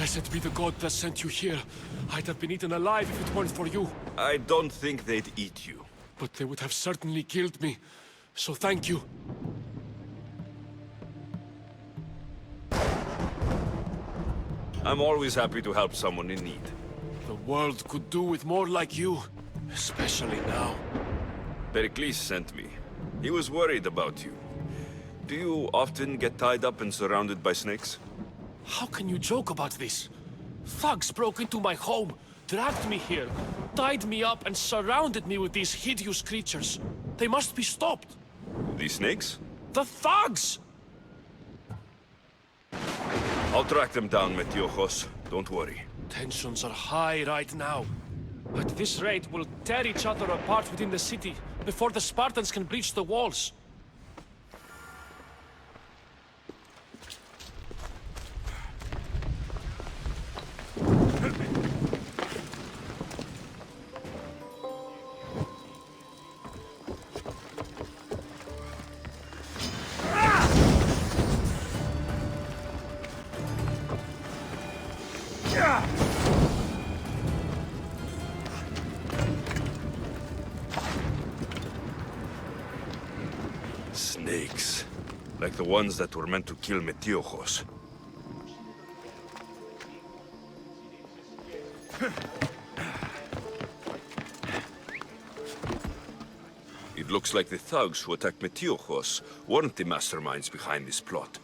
Blessed be the god that sent you here. I'd have been eaten alive if it weren't for you. I don't think they'd eat you. But they would have certainly killed me. So thank you. I'm always happy to help someone in need. The world could do with more like you. Especially now. Pericles sent me. He was worried about you. Do you often get tied up and surrounded by snakes? How can you joke about this? Thugs broke into my home, dragged me here, tied me up and surrounded me with these hideous creatures. They must be stopped. The snakes? The thugs! I'll track them down, Metiochos. Don't worry. Tensions are high right now. At this rate, we'll tear each other apart within the city before the Spartans can breach the walls. Snakes. Like the ones that were meant to kill Metiochos. It looks like the thugs who attacked Metiochos weren't the masterminds behind this plot.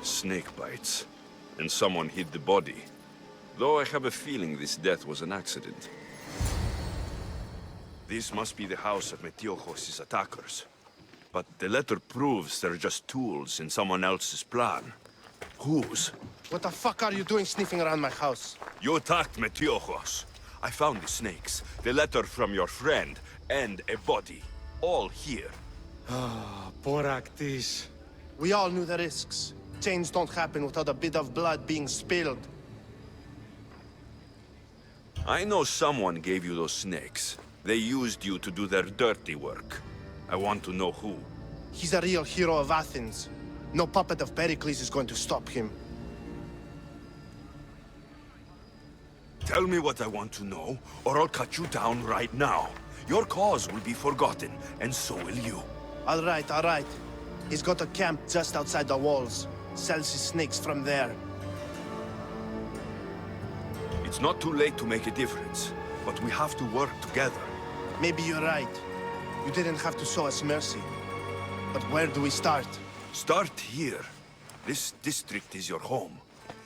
Snake bites. And someone hid the body. Though I have a feeling this death was an accident. This must be the house of Metiochos' attackers. But the letter proves they're just tools in someone else's plan. Whose? What the fuck are you doing sniffing around my house? You attacked Metiochos. I found the snakes, the letter from your friend, and a body. All here. Ah, poor ARTh. We all knew the risks. Change don't happen without a bit of blood being spilled. I know someone gave you those snakes. They used you to do their dirty work. I want to know who. He's a real hero of Athens. No puppet of Pericles is going to stop him. Tell me what I want to know, or I'll cut you down right now. Your cause will be forgotten, and so will you. All right. He's got a camp just outside the walls. Sells his snakes from there. It's not too late to make a difference, but we have to work together. Maybe you're right. You didn't have to show us mercy. But where do we start? Start here. This district is your home.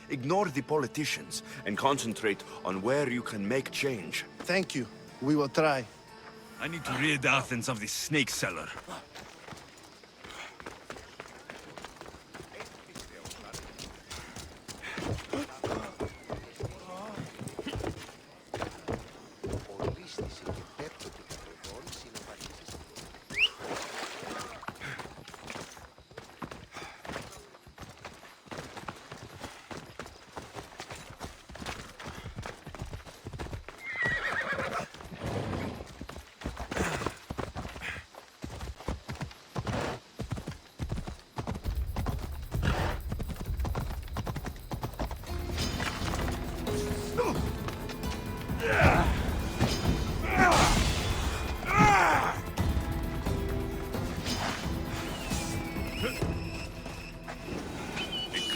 Ignore the politicians and concentrate on where you can make change. Thank you. We will try. I need to rid Athens of this snake seller.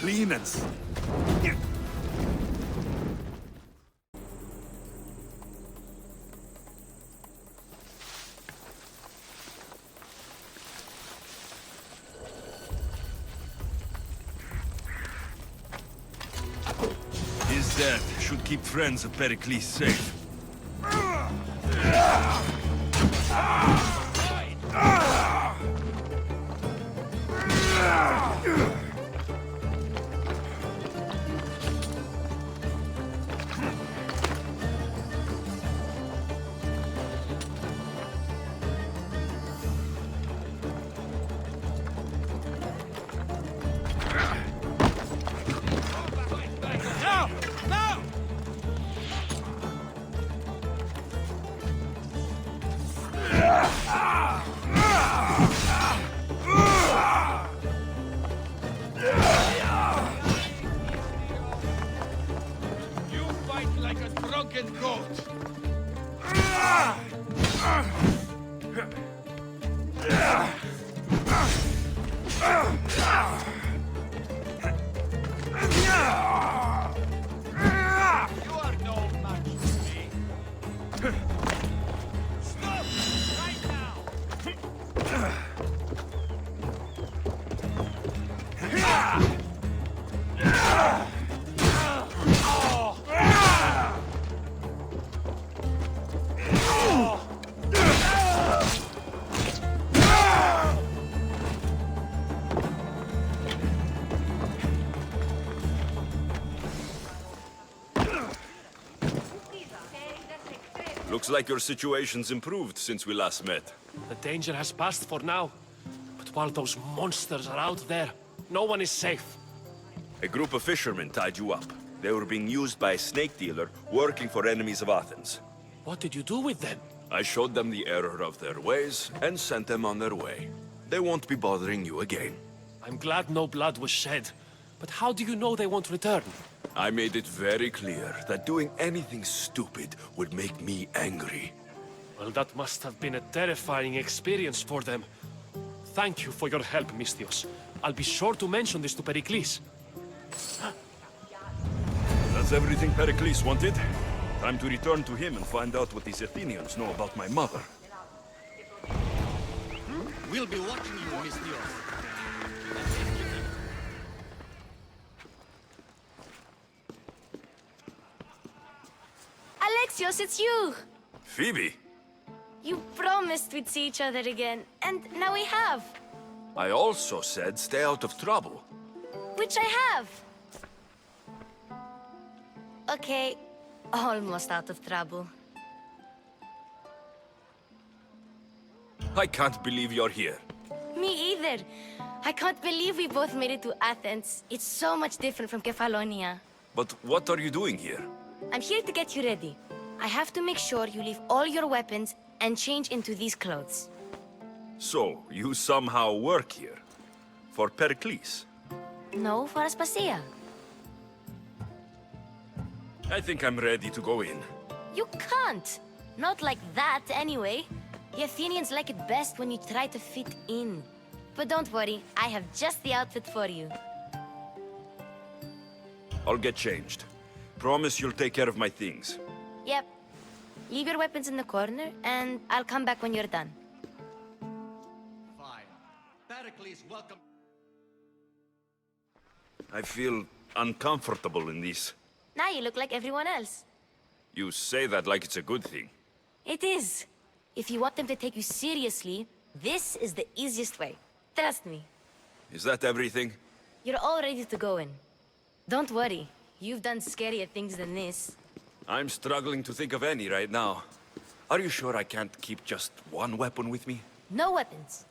Cleaners. His death should keep friends of Pericles safe. Looks like your situation's improved since we last met. The danger has passed for now. But while those monsters are out there, no one is safe. A group of fishermen tied you up. They were being used by a snake dealer working for enemies of Athens. What did you do with them? I showed them the error of their ways and sent them on their way. They won't be bothering you again. I'm glad no blood was shed. But how do you know they won't return? I made it very clear that doing anything stupid would make me angry. Well, that must have been a terrifying experience for them. Thank you for your help, Misthios. I'll be sure to mention this to Pericles. That's everything Pericles wanted. Time to return to him and find out what these Athenians know about my mother. We'll be watching you, Misthios. Alexios, it's you! Phoebe! You promised we'd see each other again, and now we have. I also said stay out of trouble. Which I have. Okay, almost out of trouble. I can't believe you're here. Me either. I can't believe we both made it to Athens. It's so much different from Kefalonia. But what are you doing here? I'm here to get you ready. I have to make sure you leave all your weapons and change into these clothes. So, you somehow work here? For Pericles? No, for Aspasia. I think I'm ready to go in. You can't! Not like that, anyway. The Athenians like it best when you try to fit in. But don't worry, I have just the outfit for you. I'll get changed. Promise you'll take care of my things. Yep. Leave your weapons in the corner, and I'll come back when you're done. Fine. Pericles, welcome. I feel uncomfortable in this. Now you look like everyone else. You say that like it's a good thing. It is. If you want them to take you seriously, this is the easiest way. Trust me. Is that everything? You're all ready to go in. Don't worry. You've done scarier things than this. I'm struggling to think of any right now. Are you sure I can't keep just one weapon with me? No weapons.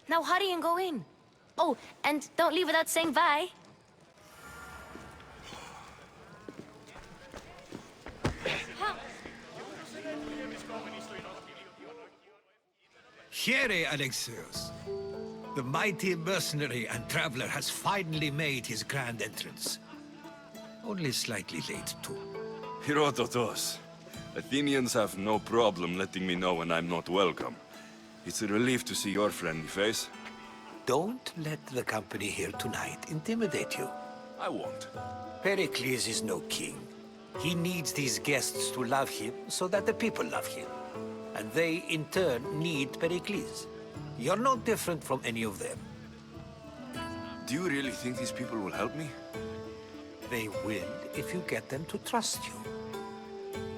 Now hurry and go in. Oh, and don't leave without saying bye. Here, Alexios. The mighty mercenary and traveler has finally made his grand entrance. Only slightly late, too. Herodotus. Athenians have no problem letting me know when I'm not welcome. It's a relief to see your friendly face. Don't let the company here tonight intimidate you. I won't. Pericles is no king. He needs these guests to love him so that the people love him. And they, in turn, need Pericles. You're no different from any of them. Do you really think these people will help me? They will if you get them to trust you.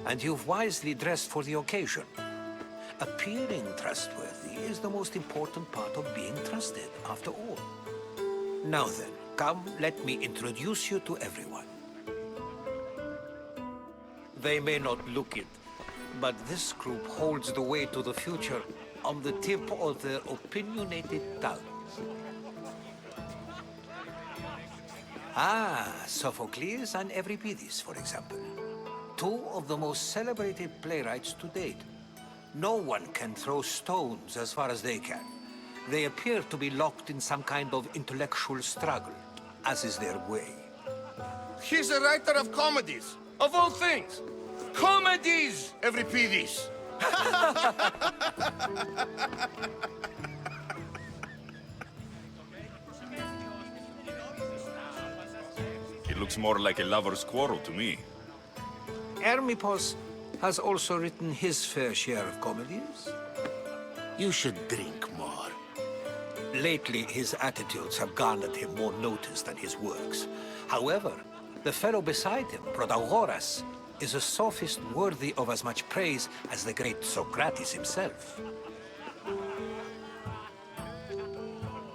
And you've wisely dressed for the occasion. Appearing trustworthy is the most important part of being trusted, after all. Now then, come, let me introduce you to everyone. They may not look it, but this group holds the way to the future on the tip of their opinionated tongues. Ah, Sophocles and Euripides, for example. Two of the most celebrated playwrights to date. No one can throw stones as far as they can. They appear to be locked in some kind of intellectual struggle, as is their way. He's a writer of comedies, of all things. Comedies, Euripides. Looks more like a lover's quarrel to me. Hermipos has also written his fair share of comedies. You should drink more. Lately, his attitudes have garnered him more notice than his works. However, the fellow beside him, Protagoras, is a sophist worthy of as much praise as the great Socrates himself.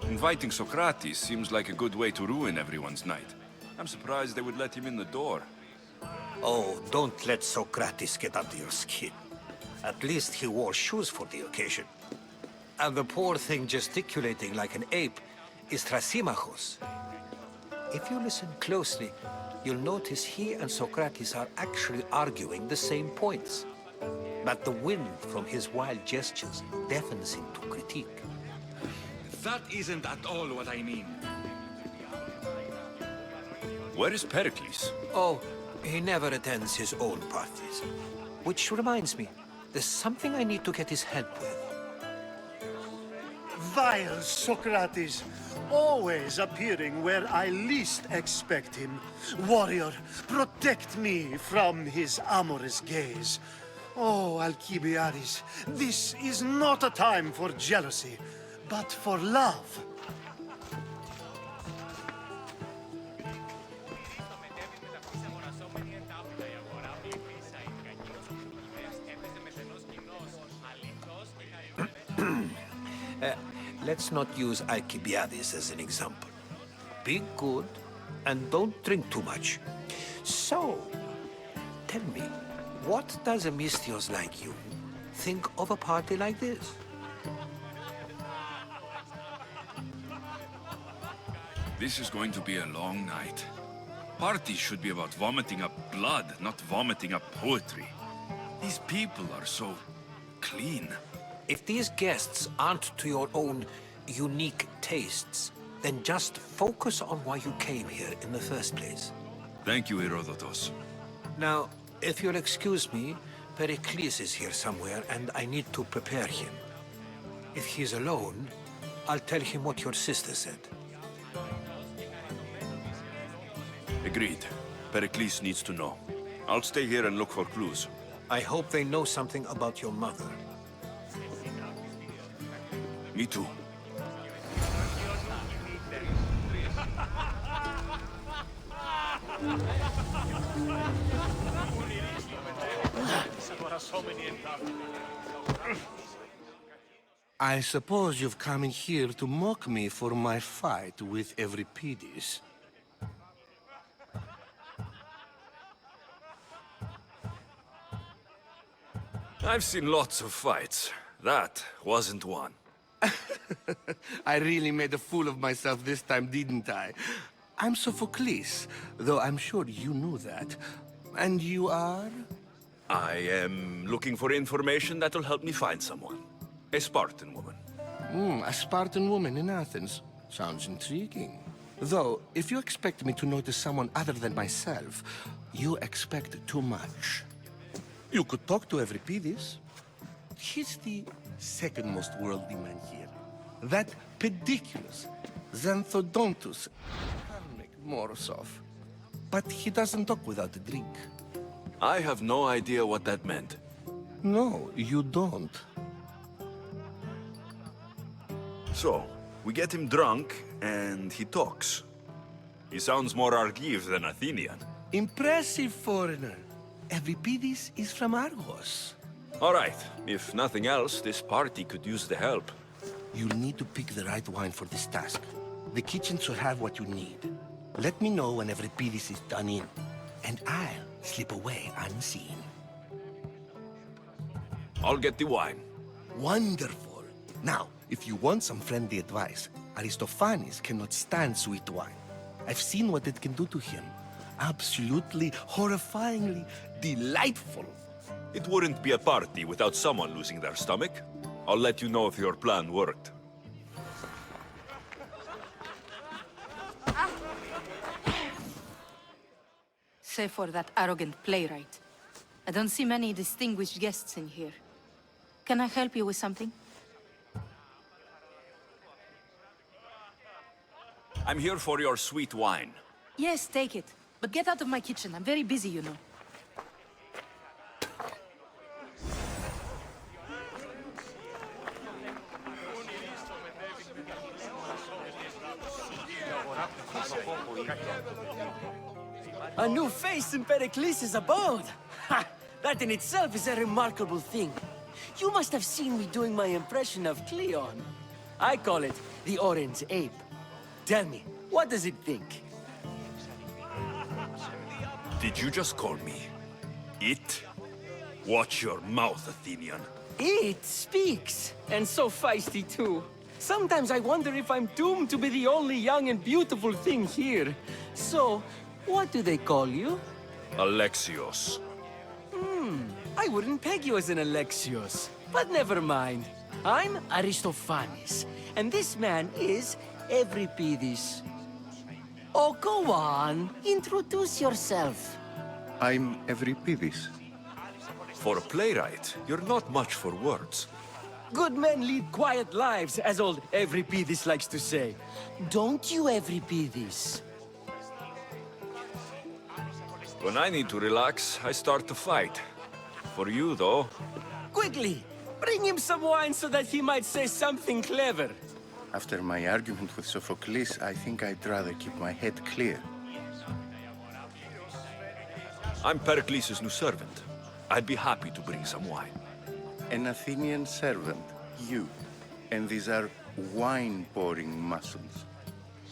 Inviting Socrates seems like a good way to ruin everyone's night. I'm surprised they would let him in the door. Oh, don't let Socrates get under your skin. At least he wore shoes for the occasion. And the poor thing gesticulating like an ape is Thrasymachos. If you listen closely, you'll notice he and Socrates are actually arguing the same points. But the wind from his wild gestures deafens him to critique. That isn't at all what I mean. Where is Pericles? Oh, he never attends his own parties. Which reminds me, there's something I need to get his help with. Vile Socrates, always appearing where I least expect him. Warrior, protect me from his amorous gaze. Oh, Alcibiades, this is not a time for jealousy, but for love. Let's not use Alcibiades as an example. Be good, and don't drink too much. So, tell me, what does a Misthios like you think of a party like this? This is going to be a long night. Parties should be about vomiting up blood, not vomiting up poetry. These people are so clean. If these guests aren't to your own unique tastes, then just focus on why you came here in the first place. Thank you, Herodotus. Now, if you'll excuse me, Pericles is here somewhere, and I need to prepare him. If he's alone, I'll tell him what your sister said. Agreed. Pericles needs to know. I'll stay here and look for clues. I hope they know something about your mother. Me too. I suppose you've come in here to mock me for my fight with Euripides. I've seen lots of fights. That wasn't one. I really made a fool of myself this time, didn't I? I'm Sophocles, though I'm sure you knew that. And you are? I am looking for information that'll help me find someone. A Spartan woman. A Spartan woman in Athens. Sounds intriguing. Though, if you expect me to notice someone other than myself, you expect too much. You could talk to Euripides. He's the second most worldly man here. That pediculous Xanthodontus can make Morosov. But he doesn't talk without a drink. I have no idea what that meant. No, you don't. So, we get him drunk, and he talks. He sounds more Argive than Athenian. Impressive, foreigner. Euripides is from Argos. All right. If nothing else, this party could use the help. You'll need to pick the right wine for this task. The kitchen should have what you need. Let me know when Euripides is done in, and I'll slip away unseen. I'll get the wine. Wonderful. Now, if you want some friendly advice, Aristophanes cannot stand sweet wine. I've seen what it can do to him. Absolutely, horrifyingly delightful. It wouldn't be a party without someone losing their stomach. I'll let you know if your plan worked. Save for that arrogant playwright. I don't see many distinguished guests in here. Can I help you with something? I'm here for your sweet wine. Yes, take it. But get out of my kitchen. I'm very busy, you know. A new face in Pericles' abode! Ha! That in itself is a remarkable thing. You must have seen me doing my impression of Cleon. I call it the Orange Ape. Tell me, what does it think? Did you just call me it? Watch your mouth, Athenian. It speaks, and so feisty too. Sometimes I wonder if I'm doomed to be the only young and beautiful thing here. So, what do they call you? Alexios. I wouldn't peg you as an Alexios. But never mind. I'm Aristophanes, and this man is Euripides. Oh, go on. Introduce yourself. I'm Euripides. For a playwright, you're not much for words. Good men lead quiet lives, as old Euripides likes to say. Don't you, Euripides? When I need to relax, I start to fight. For you, though... Quickly! Bring him some wine so that he might say something clever. After my argument with Sophocles, I think I'd rather keep my head clear. I'm Pericles' new servant. I'd be happy to bring some wine. An Athenian servant, you. And these are wine-pouring muscles.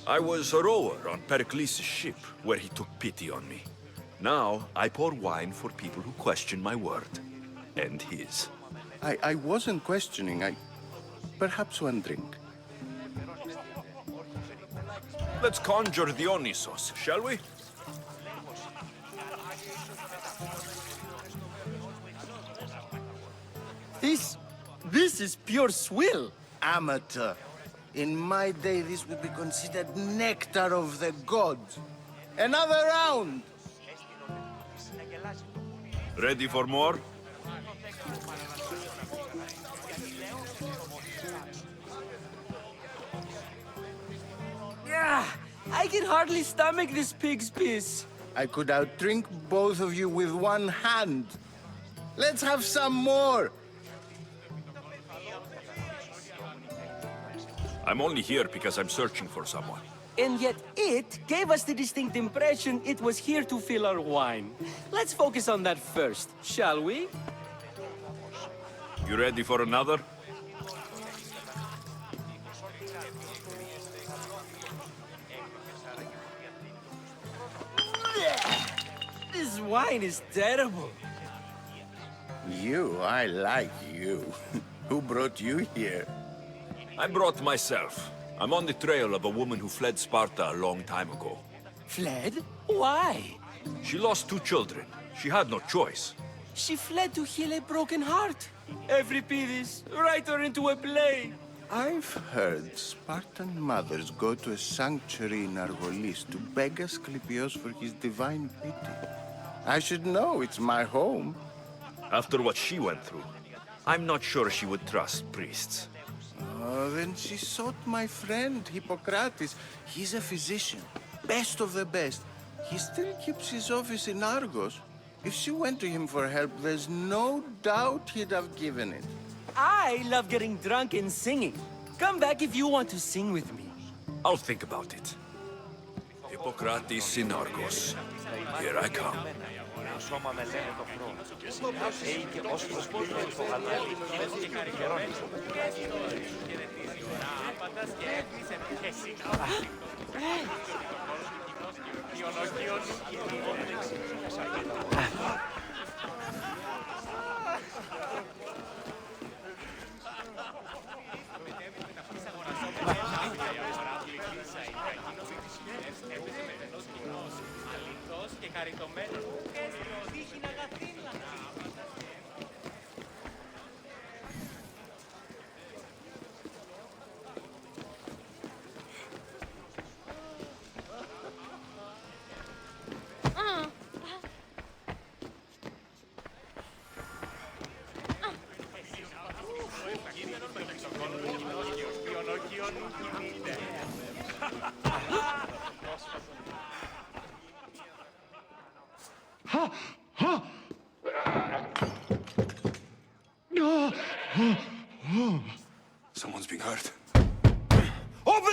I was a rower on Pericles' ship, where he took pity on me. Now, I pour wine for people who question my word. And his. I wasn't questioning, perhaps one drink. Let's conjure Dionysos, shall we? This is pure swill. Amateur. In my day, this would be considered nectar of the gods. Another round! Ready for more? Yeah, I can hardly stomach this pig's piss. I could outdrink both of you with one hand. Let's have some more! I'm only here because I'm searching for someone. And yet it gave us the distinct impression it was here to fill our wine. Let's focus on that first, shall we? You ready for another? This wine is terrible. I like you. Who brought you here? I brought myself. I'm on the trail of a woman who fled Sparta a long time ago. Fled? Why? She lost 2 children. She had no choice. She fled to heal a broken heart. Euripides, write her into a play. I've heard Spartan mothers go to a sanctuary in Argolis to beg Asclepios for his divine pity. I should know, it's my home. After what she went through, I'm not sure she would trust priests. Oh, then she sought my friend, Hippocrates. He's a physician, best of the best. He still keeps his office in Argos. If she went to him for help, there's no doubt he'd have given it. I love getting drunk and singing. Come back if you want to sing with me. I'll think about it. Hippocrates in Argos. Here I come. Σώμα με λένε το χρόνο. Έχει και όσοι το σπίτι το γαλάζι και καρικερώνει.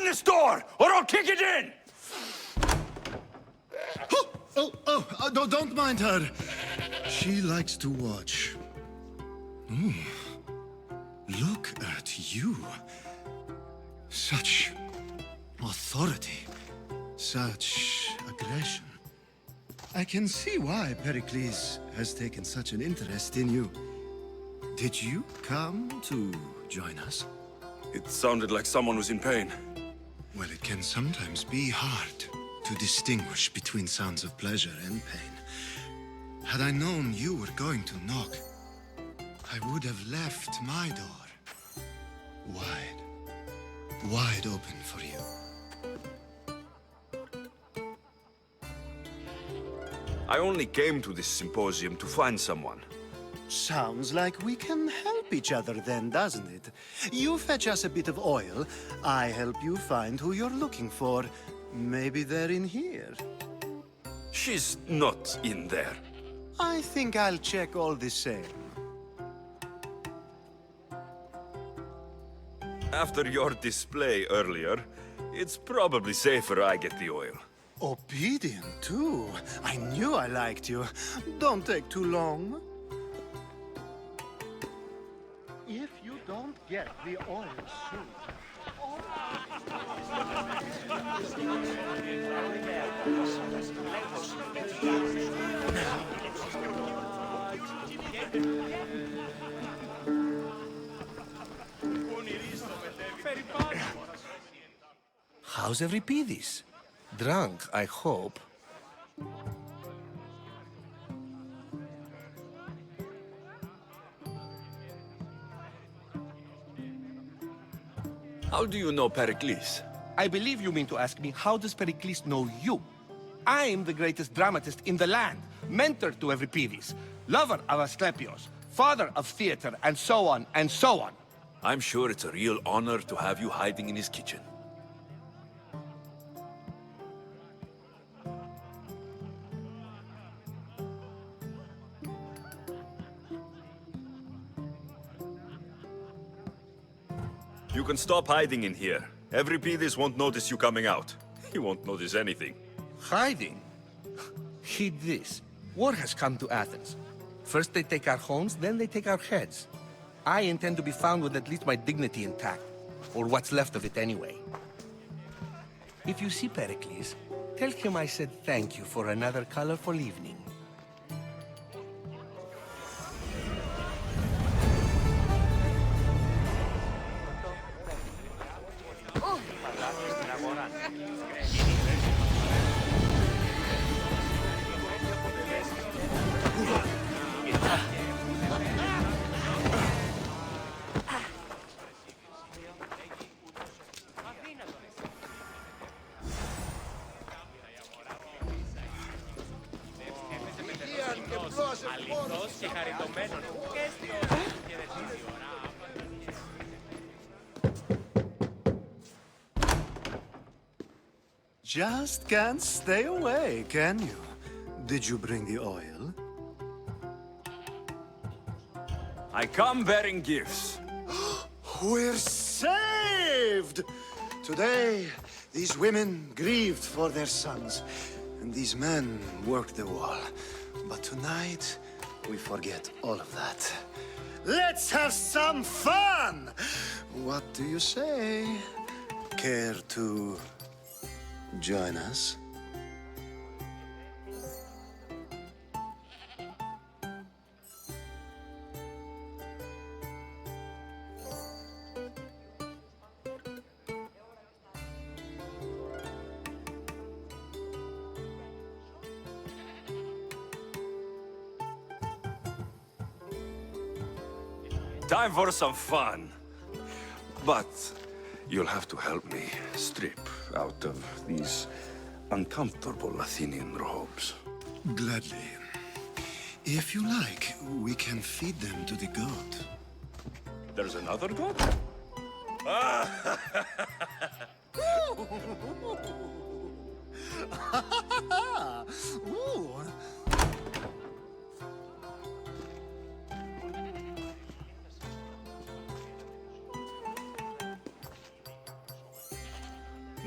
this door, or I'll kick it in! Don't mind her. She likes to watch. Look at you. Such authority. Such aggression. I can see why Pericles has taken such an interest in you. Did you come to join us? It sounded like someone was in pain. Well, it can sometimes be hard to distinguish between sounds of pleasure and pain. Had I known you were going to knock, I would have left my door wide open for you. I only came to this symposium to find someone. Sounds like we can help each other then, doesn't it? You fetch us a bit of oil, I help you find who you're looking for. Maybe they're in here. She's not in there. I think I'll check all the same. After your display earlier, it's probably safer I get the oil. Obedient, too. I knew I liked you. Don't take too long. If you don't get the oil soon... How's Euripides? Drunk, I hope. How do you know Pericles? I believe you mean to ask me, how does Pericles know you? I am the greatest dramatist in the land, mentor to Euripides, lover of Asclepios, father of theater, and so on, and so on. I'm sure it's a real honor to have you hiding in his kitchen. You can stop hiding in here. Euripides won't notice you coming out. He won't notice anything. Hiding? Heed this. War has come to Athens. First they take our homes, then they take our heads. I intend to be found with at least my dignity intact. Or what's left of it anyway. If you see Pericles, tell him I said thank you for another colorful evening. Just can't stay away, can you? Did you bring the oil? I come bearing gifts. We're saved! Today, these women grieved for their sons, and these men worked the wall. But tonight, we forget all of that. Let's have some fun! What do you say? Care to join us? Time for some fun. But you'll have to help me strip out of these uncomfortable Athenian robes. Gladly. If you like, we can feed them to the god. There's another god? Ooh.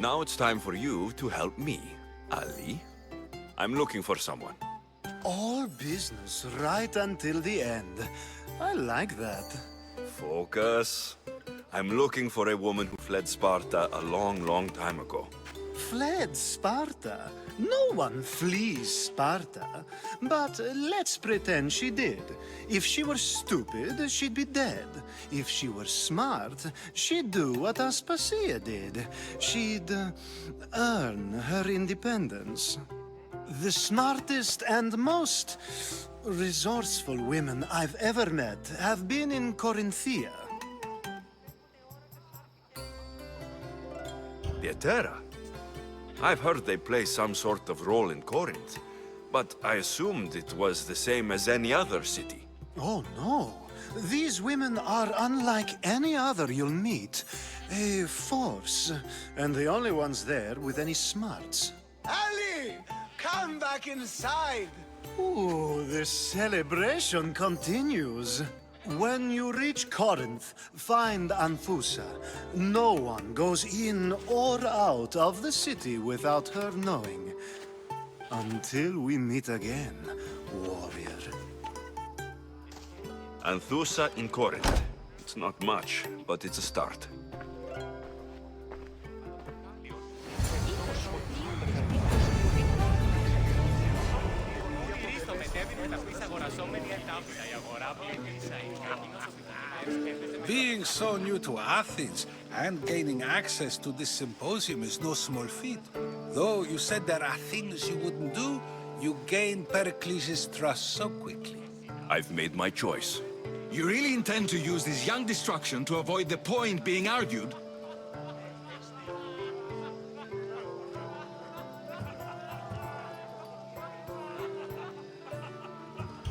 Now it's time for you to help me, Ali. I'm looking for someone. All business right until the end. I like that. Focus. I'm looking for a woman who fled Sparta a long, long time ago. Fled Sparta? No one flees Sparta. But let's pretend she did. If she were stupid, she'd be dead. If she were smart, she'd do what Aspasia did. She'd earn her independence. The smartest and most resourceful women I've ever met have been in Corinthia. The Terra. I've heard they play some sort of role in Corinth, but I assumed it was the same as any other city. Oh, no. These women are unlike any other you'll meet. A force, and the only ones there with any smarts. Ali! Come back inside! Ooh, the celebration continues. When you reach Corinth, find Anthusa. No one goes in or out of the city without her knowing. Until we meet again, warrior. Anthusa in Corinth. It's not much, but it's a start. Being so new to Athens and gaining access to this symposium is no small feat. Though you said there are things you wouldn't do, you gained Pericles' trust so quickly. I've made my choice. You really intend to use this young destruction to avoid the point being argued?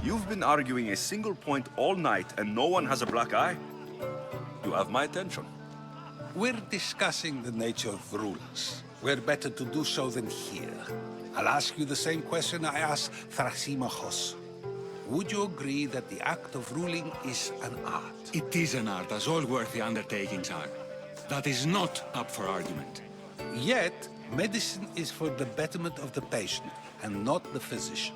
You've been arguing a single point all night and no one has a black eye? You have my attention. We're discussing the nature of rulers. Where better to do so than here? I'll ask you the same question I asked Thrasymachos. Would you agree that the act of ruling is an art? It is an art, as all worthy undertakings are. That is not up for argument. Yet, medicine is for the betterment of the patient, and not the physician.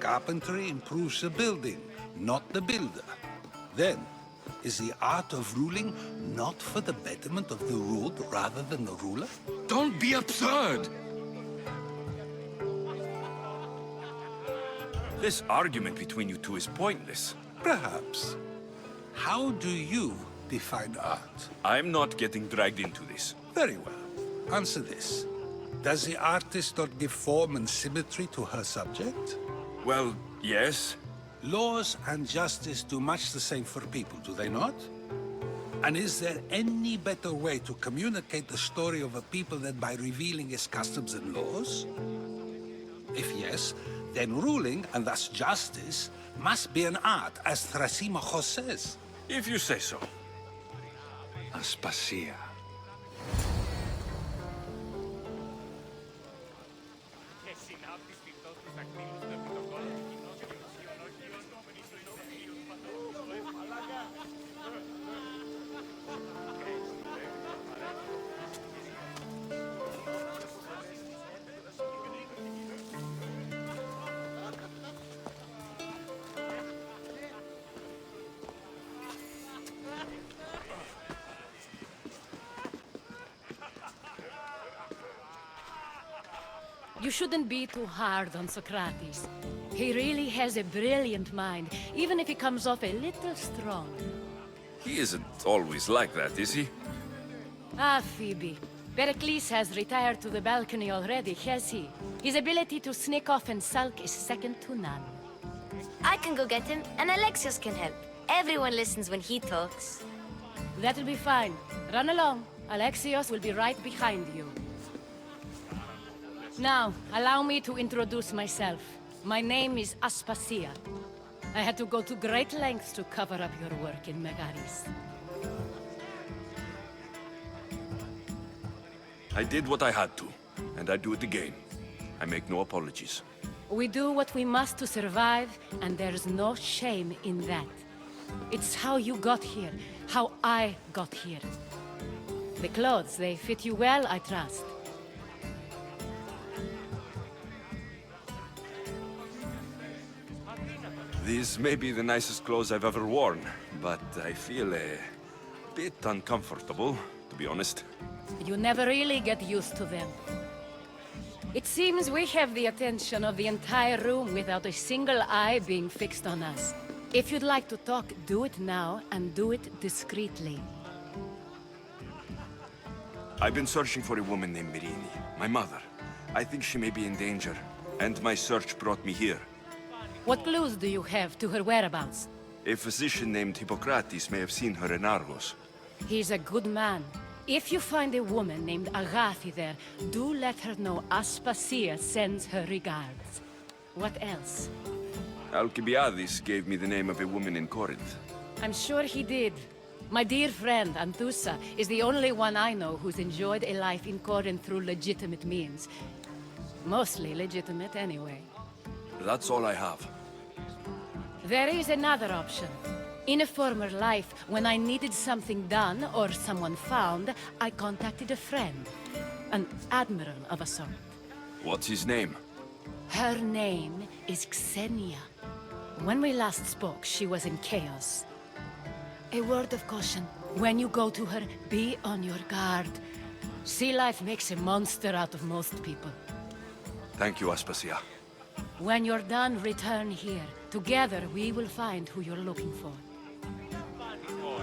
Carpentry improves the building, not the builder. Then, is the art of ruling not for the betterment of the ruled rather than the ruler? Don't be absurd! This argument between you two is pointless. Perhaps. How do you define art? I'm not getting dragged into this. Very well. Answer this. Does the artist not give form and symmetry to her subject? Well, yes. Laws and justice do much the same for people, do they not? And is there any better way to communicate the story of a people than by revealing its customs and laws? If yes, then ruling, and thus justice, must be an art, as Thrasymachos says. If you say so. Aspasia. You shouldn't be too hard on Socrates. He really has a brilliant mind, even if he comes off a little strong. He isn't always like that, is he? Ah, Phoebe. Pericles has retired to the balcony already, has he? His ability to sneak off and sulk is second to none. I can go get him, and Alexios can help. Everyone listens when he talks. That'll be fine. Run along. Alexios will be right behind you. Now, allow me to introduce myself. My name is Aspasia. I had to go to great lengths to cover up your work in Megaris. I did what I had to, and I'd do it again. I make no apologies. We do what we must to survive, and there's no shame in that. It's how you got here, how I got here. The clothes, they fit you well, I trust. These may be the nicest clothes I've ever worn, but I feel a bit uncomfortable, to be honest. You never really get used to them. It seems we have the attention of the entire room without a single eye being fixed on us. If you'd like to talk, do it now, and do it discreetly. I've been searching for a woman named Mirini, my mother. I think she may be in danger, and my search brought me here. What clues do you have to her whereabouts? A physician named Hippocrates may have seen her in Argos. He's a good man. If you find a woman named ARTh there, do let her know Aspasia sends her regards. What else? Alcibiades gave me the name of a woman in Corinth. I'm sure he did. My dear friend, Anthusa, is the only one I know who's enjoyed a life in Corinth through legitimate means. Mostly legitimate, anyway. That's all I have. There is another option. In a former life, when I needed something done or someone found, I contacted a friend. An admiral of a sort. What's his name? Her name is Xenia. When we last spoke, she was in chaos. A word of caution. When you go to her, be on your guard. Sea life makes a monster out of most people. Thank you, Aspasia. When you're done, return here. Together, we will find who you're looking for.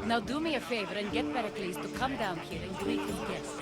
Now do me a favor and get Pericles to come down here and greet his guests.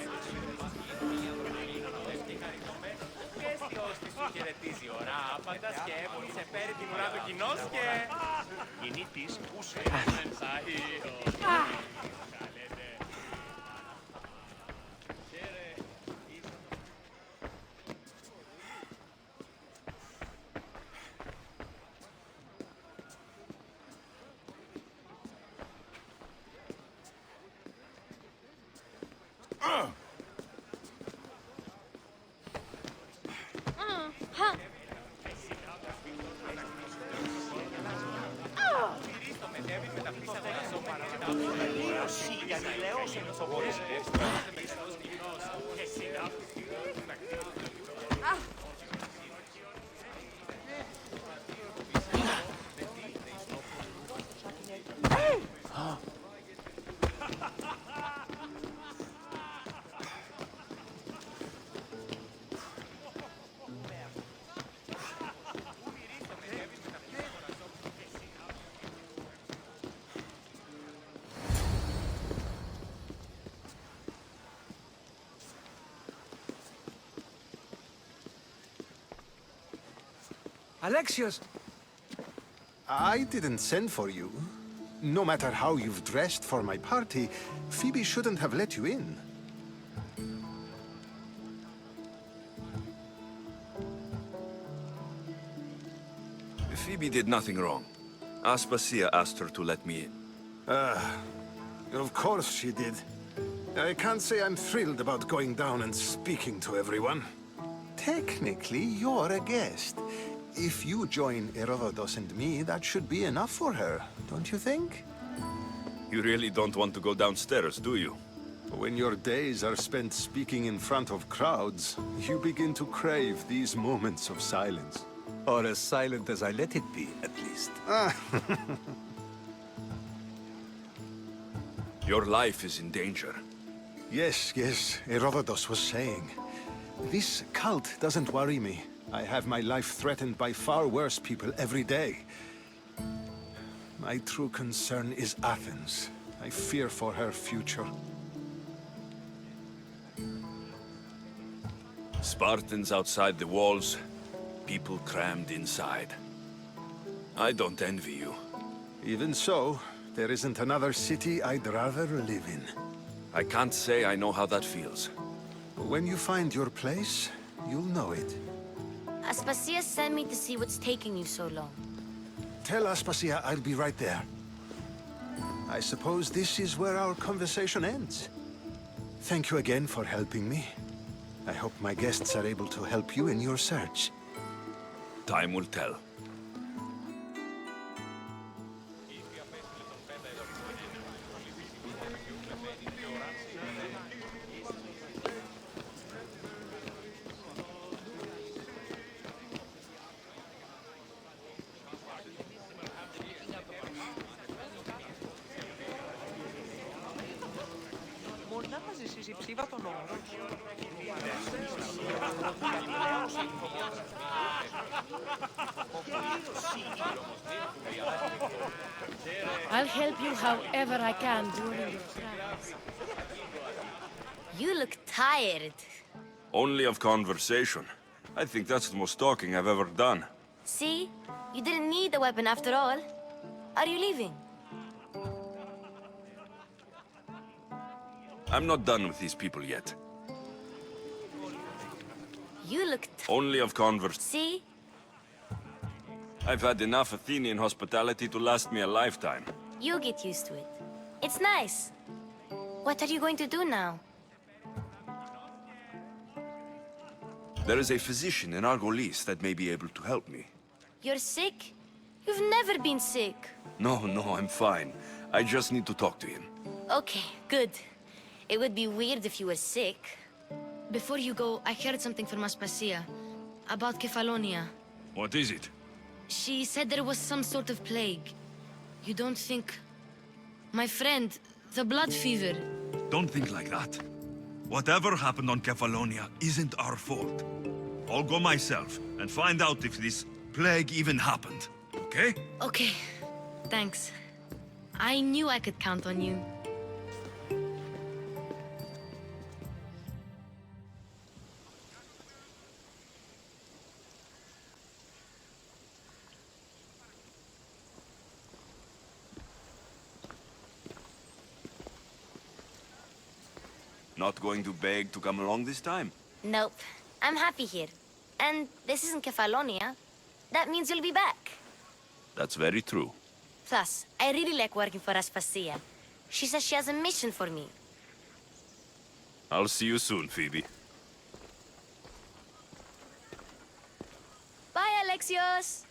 Alexios! I didn't send for you. No matter how you've dressed for my party, Phoebe shouldn't have let you in. Phoebe did nothing wrong. Aspasia asked her to let me in. Of course she did. I can't say I'm thrilled about going down and speaking to everyone. Technically, you're a guest. If you join Herodotus and me, that should be enough for her, don't you think? You really don't want to go downstairs, do you? When your days are spent speaking in front of crowds, you begin to crave these moments of silence. Or as silent as I let it be, at least. Your life is in danger. Yes, Herodotus was saying. This cult doesn't worry me. I have my life threatened by far worse people every day. My true concern is Athens. I fear for her future. Spartans outside the walls, people crammed inside. I don't envy you. Even so, there isn't another city I'd rather live in. I can't say I know how that feels. When you find your place, you'll know it. Aspasia sent me to see what's taking you so long. Tell Aspasia I'll be right there. I suppose this is where our conversation ends. Thank you again for helping me. I hope my guests are able to help you in your search. Time will tell. I'll help you however I can during your travels. You look tired. Only of conversation. I think that's the most talking I've ever done. See? You didn't need the weapon after all. Are you leaving? I'm not done with these people yet. You look Only of converse. See? I've had enough Athenian hospitality to last me a lifetime. You get used to it. It's nice. What are you going to do now? There is a physician in Argolis that may be able to help me. You're sick? You've never been sick. No, I'm fine. I just need to talk to him. Okay, good. It would be weird if you were sick. Before you go, I heard something from Aspasia about Kefalonia. What is it? She said there was some sort of plague. You don't think... My friend, the blood fever. Don't think like that. Whatever happened on Kefalonia isn't our fault. I'll go myself and find out if this plague even happened, okay? Okay, thanks. I knew I could count on you. Not going to beg to come along this time? Nope. I'm happy here. And this isn't Kefalonia. That means you'll be back. That's very true. Plus, I really like working for Aspasia. She says she has a mission for me. I'll see you soon, Phoebe. Bye, Alexios!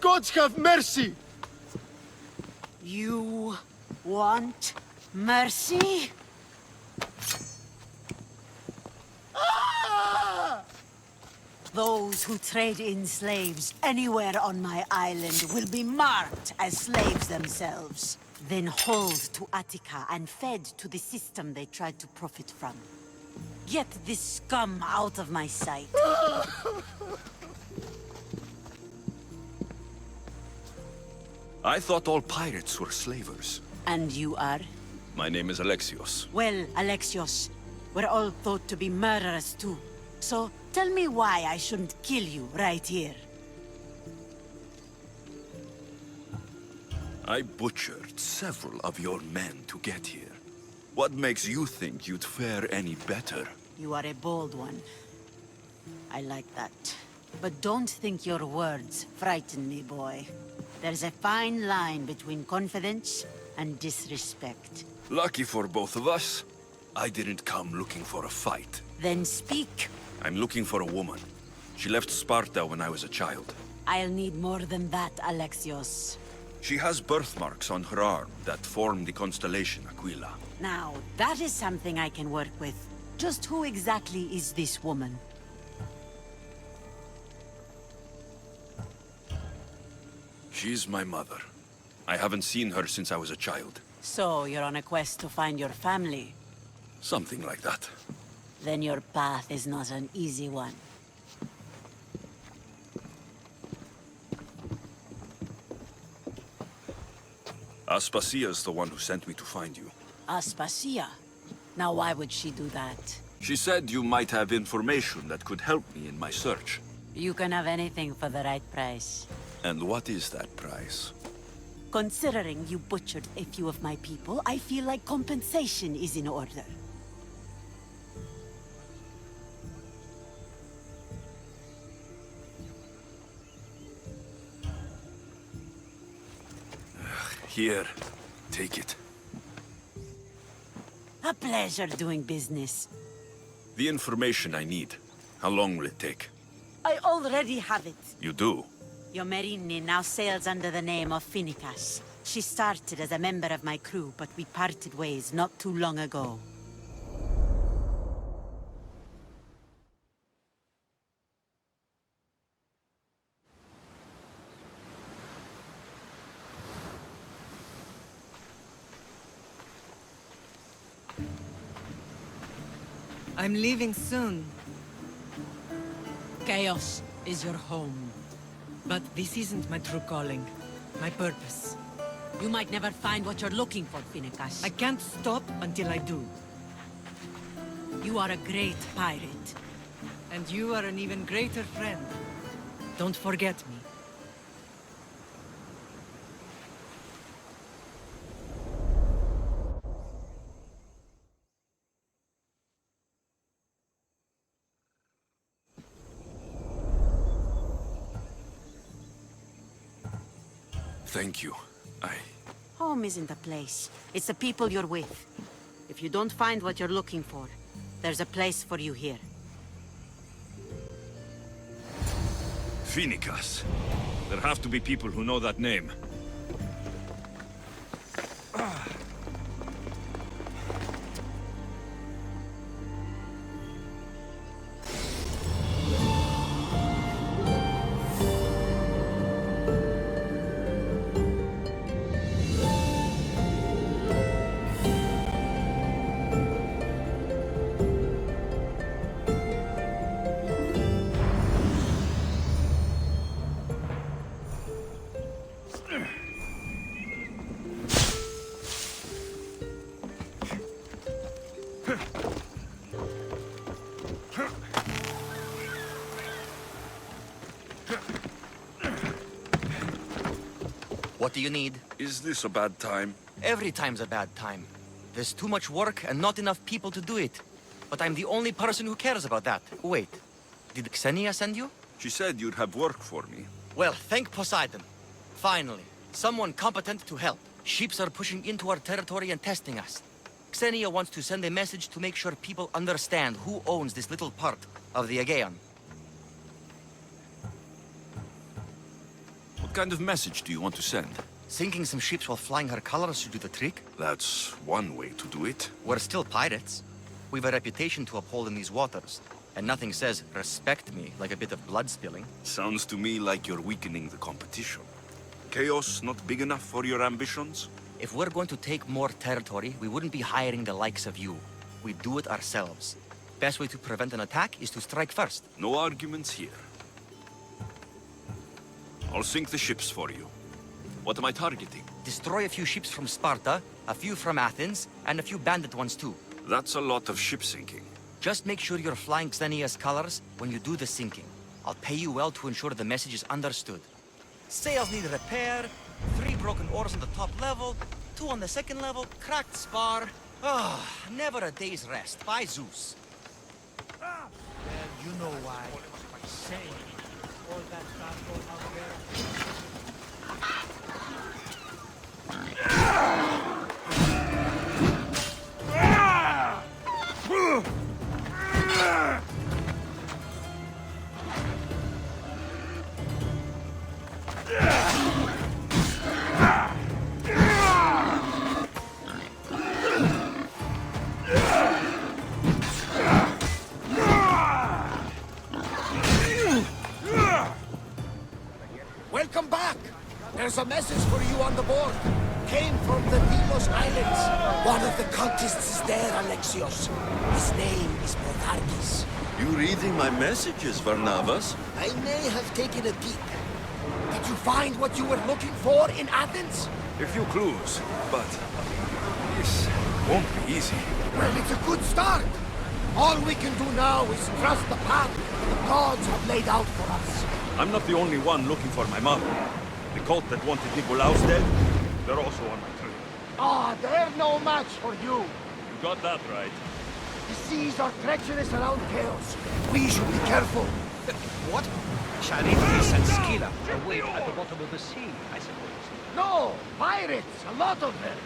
Gods have mercy! You want mercy? Those who trade in slaves anywhere on my island will be marked as slaves themselves, then hauled to Attica and fed to the system they tried to profit from. Get this scum out of my sight. I thought all pirates were slavers. And you are? My name is Alexios. Well, Alexios, we're all thought to be murderers too. So, tell me why I shouldn't kill you right here. I butchered several of your men to get here. What makes you think you'd fare any better? You are a bold one. I like that. But don't think your words frighten me, boy. There's a fine line between confidence and disrespect. Lucky for both of us, I didn't come looking for a fight. Then speak. I'm looking for a woman. She left Sparta when I was a child. I'll need more than that, Alexios. She has birthmarks on her arm that form the constellation Aquila. Now, that is something I can work with. Just who exactly is this woman? She's my mother. I haven't seen her since I was a child. So, you're on a quest to find your family? Something like that. Then your path is not an easy one. Aspasia's the one who sent me to find you. Aspasia? Now why would she do that? She said you might have information that could help me in my search. You can have anything for the right price. And what is that price? Considering you butchered a few of my people, I feel like compensation is in order. Here, take it. A pleasure doing business. The information I need. How long will it take? I already have it. You do? Your Merini now sails under the name of Finicas. She started as a member of my crew, but we parted ways not too long ago. I'm leaving soon. Chaos is your home. But this isn't my true calling. My purpose. You might never find what you're looking for, Finicas. I can't stop until I do. You are a great pirate. And you are an even greater friend. Don't forget me. Thank you. Home isn't a place. It's the people you're with. If you don't find what you're looking for, there's a place for you here. Finicas. There have to be people who know that name. What do you need? Is this a bad time? Every time's a bad time. There's too much work and not enough people to do it. But I'm the only person who cares about that. Wait, did Xenia send you? She said you'd have work for me. Well, thank Poseidon. Finally, someone competent to help. Ships are pushing into our territory and testing us. Xenia wants to send a message to make sure people understand who owns this little part of the Aegean. What kind of message do you want to send? Sinking some ships while flying her colors should do the trick. That's one way to do it. We're still pirates. We've a reputation to uphold in these waters. And nothing says, respect me, like a bit of blood spilling. Sounds to me like you're weakening the competition. Chaos not big enough for your ambitions? If we're going to take more territory, we wouldn't be hiring the likes of you. We'd do it ourselves. Best way to prevent an attack is to strike first. No arguments here. I'll sink the ships for you. What am I targeting? Destroy a few ships from Sparta, a few from Athens, and a few bandit ones too. That's a lot of ship sinking. Just make sure you're flying Xenia's colors when you do the sinking. I'll pay you well to ensure the message is understood. Sails need repair, 3 broken oars on the top level, 2 on the second level, cracked spar. Ah, never a day's rest. By Zeus. Well, you know why. Say all that cargo out there. Welcome back! There's a message for you on the board. Came from the Delos Islands. One of the cultists is there, Alexios. His name is protagonist. You reading my messages, Varnavas? I may have taken a peek. Did you find what you were looking for in Athens? A few clues, but this won't be easy. Well, it's a good start. All we can do now is trust the path the gods have laid out for us. I'm not the only one looking for my mother. The cult that wanted Nicolaus dead, they're also on my trail. Ah, they're no match for you. You got that right. The seas are treacherous around Chaos. We should be careful. What? Charybdis and Scylla away at the bottom of the sea, I suppose. No, pirates, a lot of them.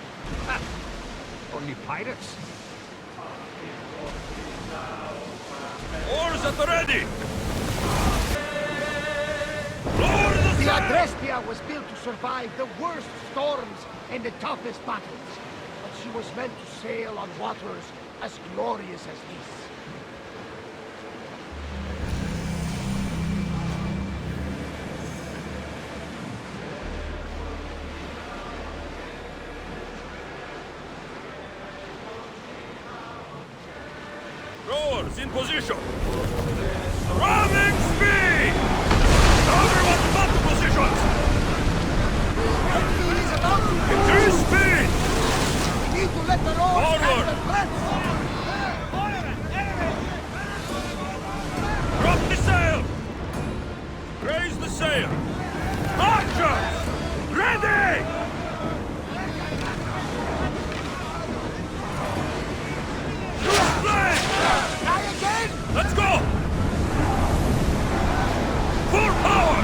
Only pirates? Oars at the ready! The Adrestia was built to survive the worst storms and the toughest battles. But she was meant to sail on waters as glorious as this. Rowers in position! Ramming speed! Everyone back positions! Increase speed! We need to let the rowers Forward! have the breath! Drop the sail! Raise the sail! Archers! Ready! Use flank! Try again! Let's go! Full power!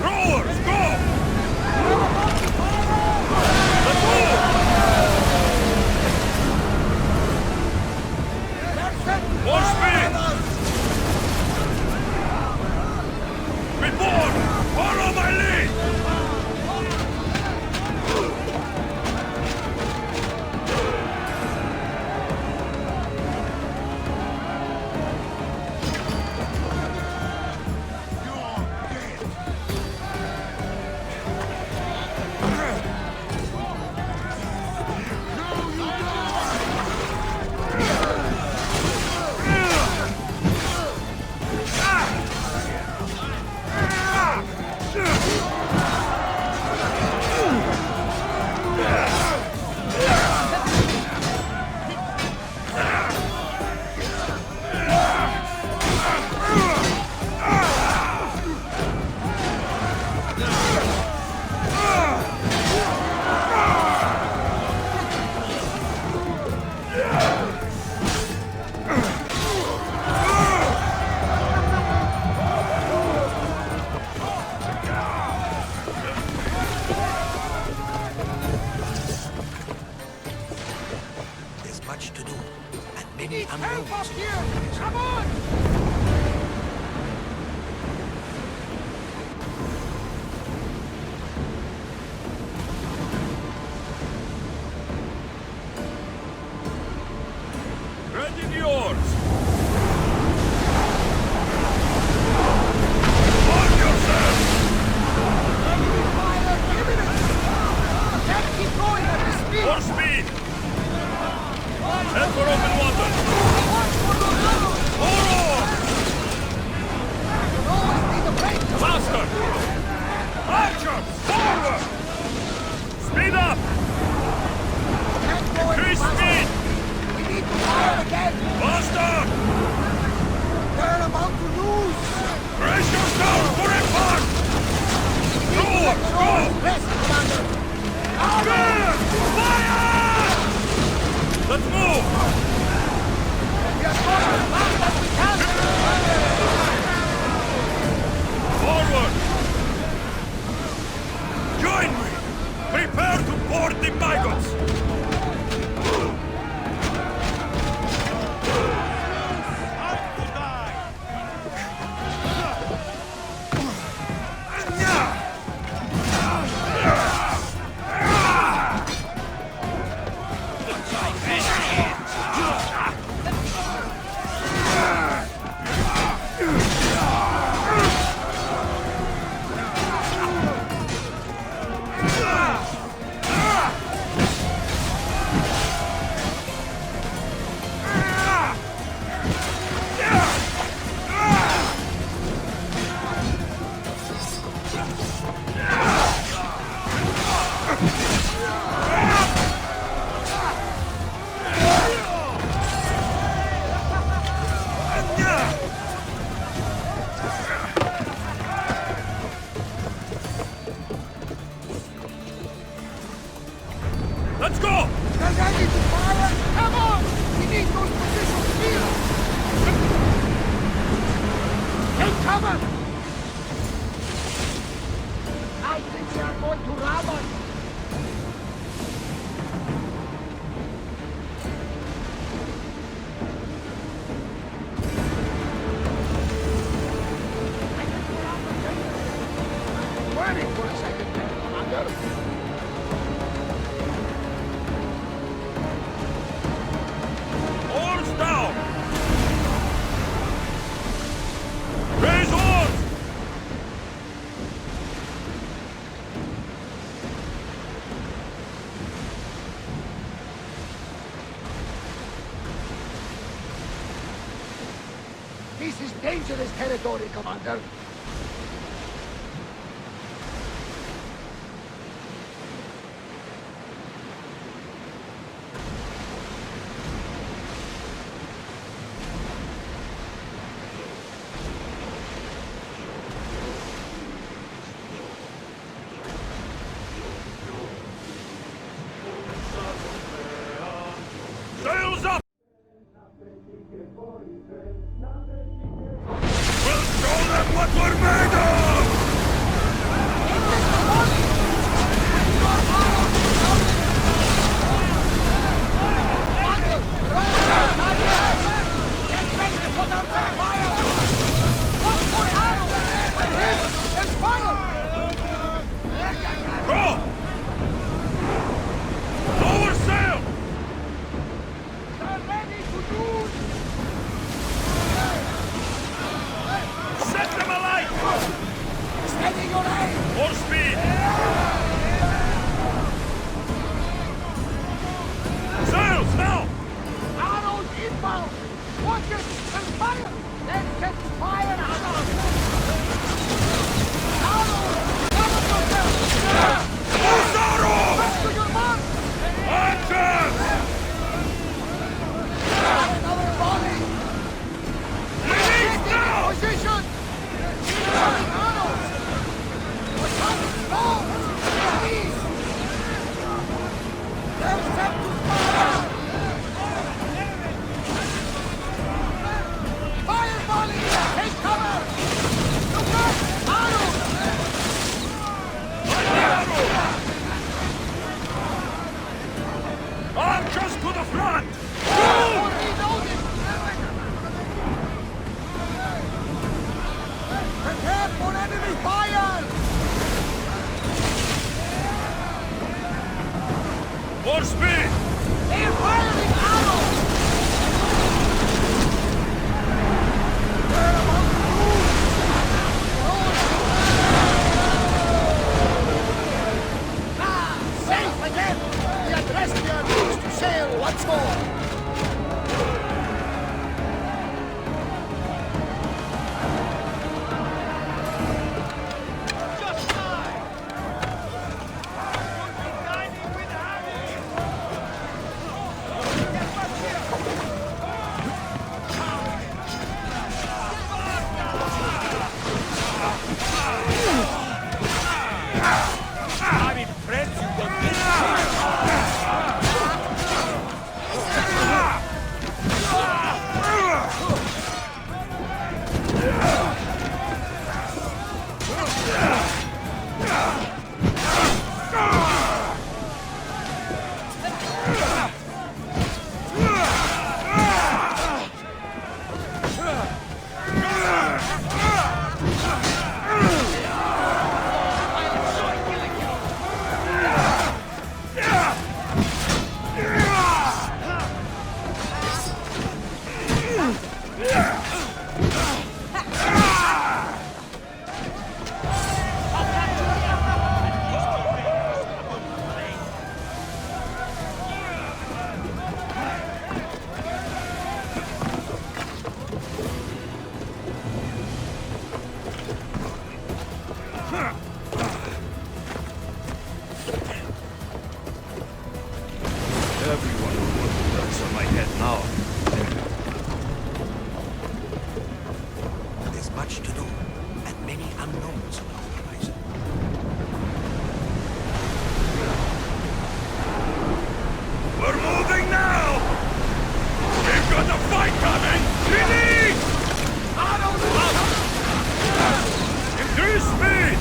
Rowers, go! Let's move! More speed! Report! Follow my lead! There's much to do, and many unknowns. Come on! Ready the oars! On yourself! Can't keep going at this speed! More speed! Head for open water! More oars! Faster! Archers! Forward! Speed up! Increase speed! We need to fire again! Faster! We're about to lose! Brace yourself for impact! Rowers, go! Rest, Commander! Fire! Fire! Let's move! We are going as fast as we can! Forward! Join me! Prepare to board the maggots! This is dangerous territory, Commander. Sails up! We'll show them what we're made of! Go! Lower sail! Set them alight! Steady your aim! More speed! Sails now! Arrows inbound! Watch it and fire! Let's get fire, arrows! Arrows! Cover yourself! Who's arrow? Back to your mark! Archer! Another volley! Release now! Position! Arrows! Go! Please! They're set to fire! Fire volley! Take cover! Look out! Arrows! Archers to the front! Reloading! Prepare for enemy fire! More speed! They're firing arrows! They're about to move! Safe again! The Adrestia needs to sail once more! I'm impressed you got this! Everyone will want the nuts on my head now. There's much to do, and many unknowns on the horizon. We're moving now! We've got a fight coming! Release! Increase speed!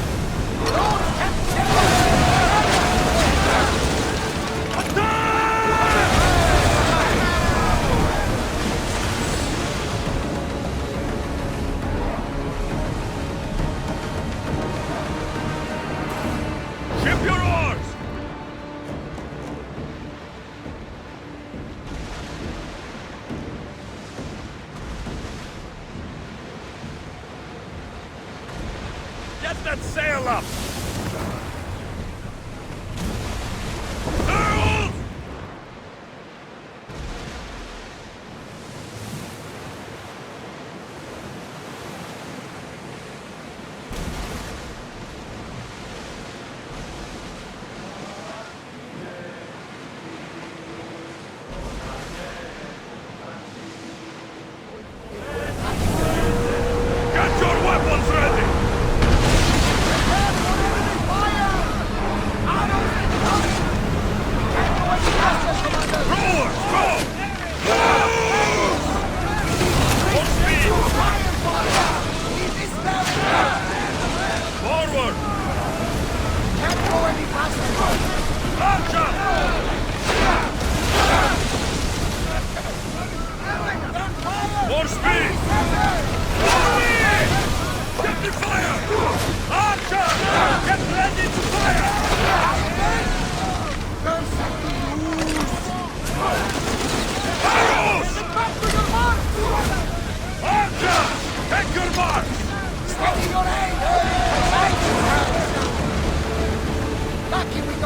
Ship your oars! Get that sail up! Sails!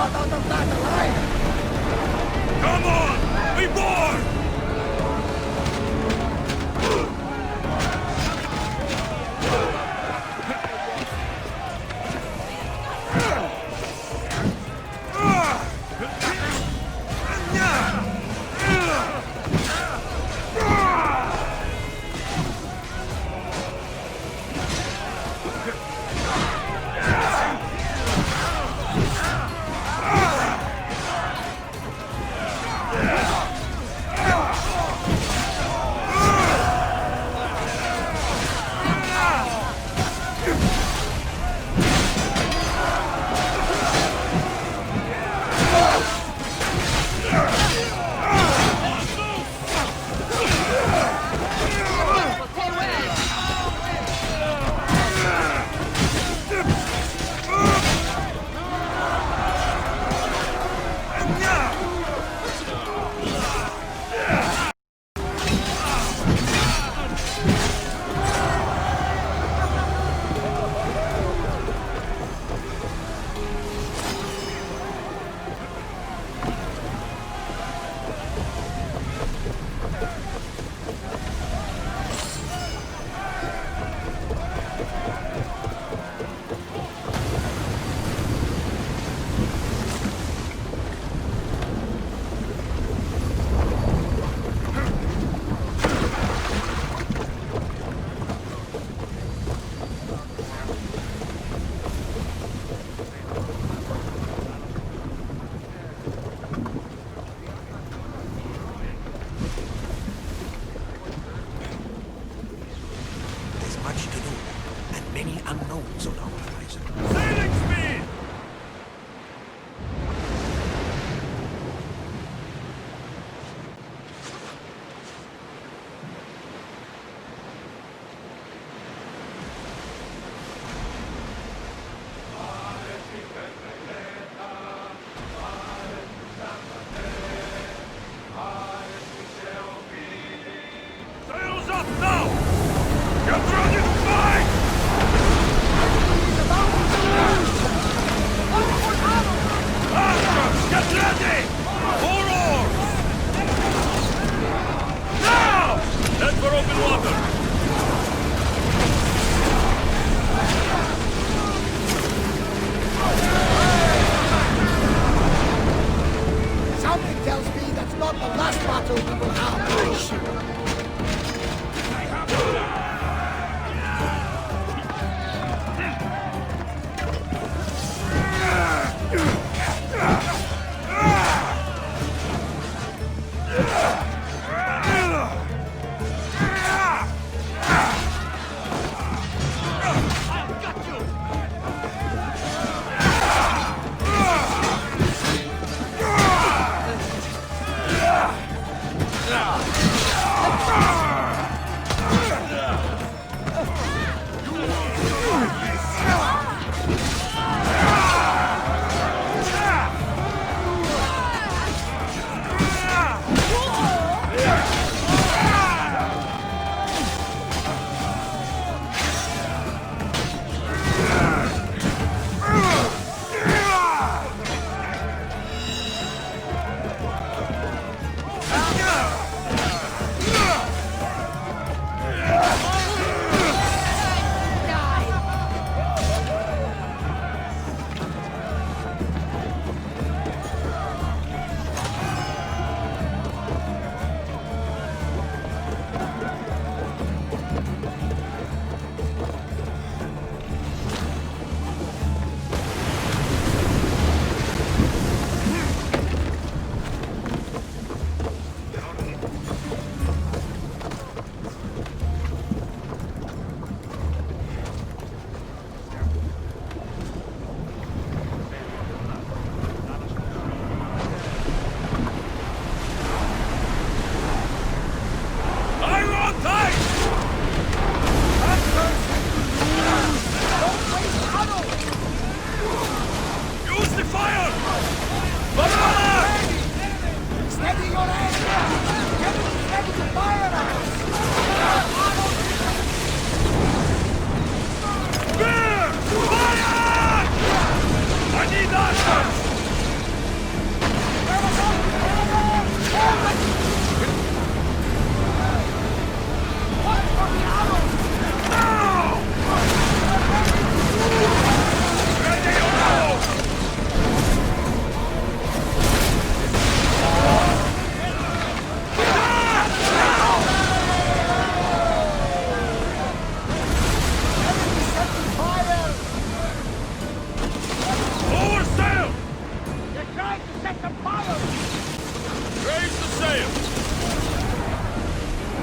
got out of that alive! Come on! We board! Much to do, and many unknowns on our horizon. Sailing speed! Sails up now! Get ready to fight! Archers, get ready! 4 oars! Now! Head for open water! Something tells me that's not the last battle we will have on this ship.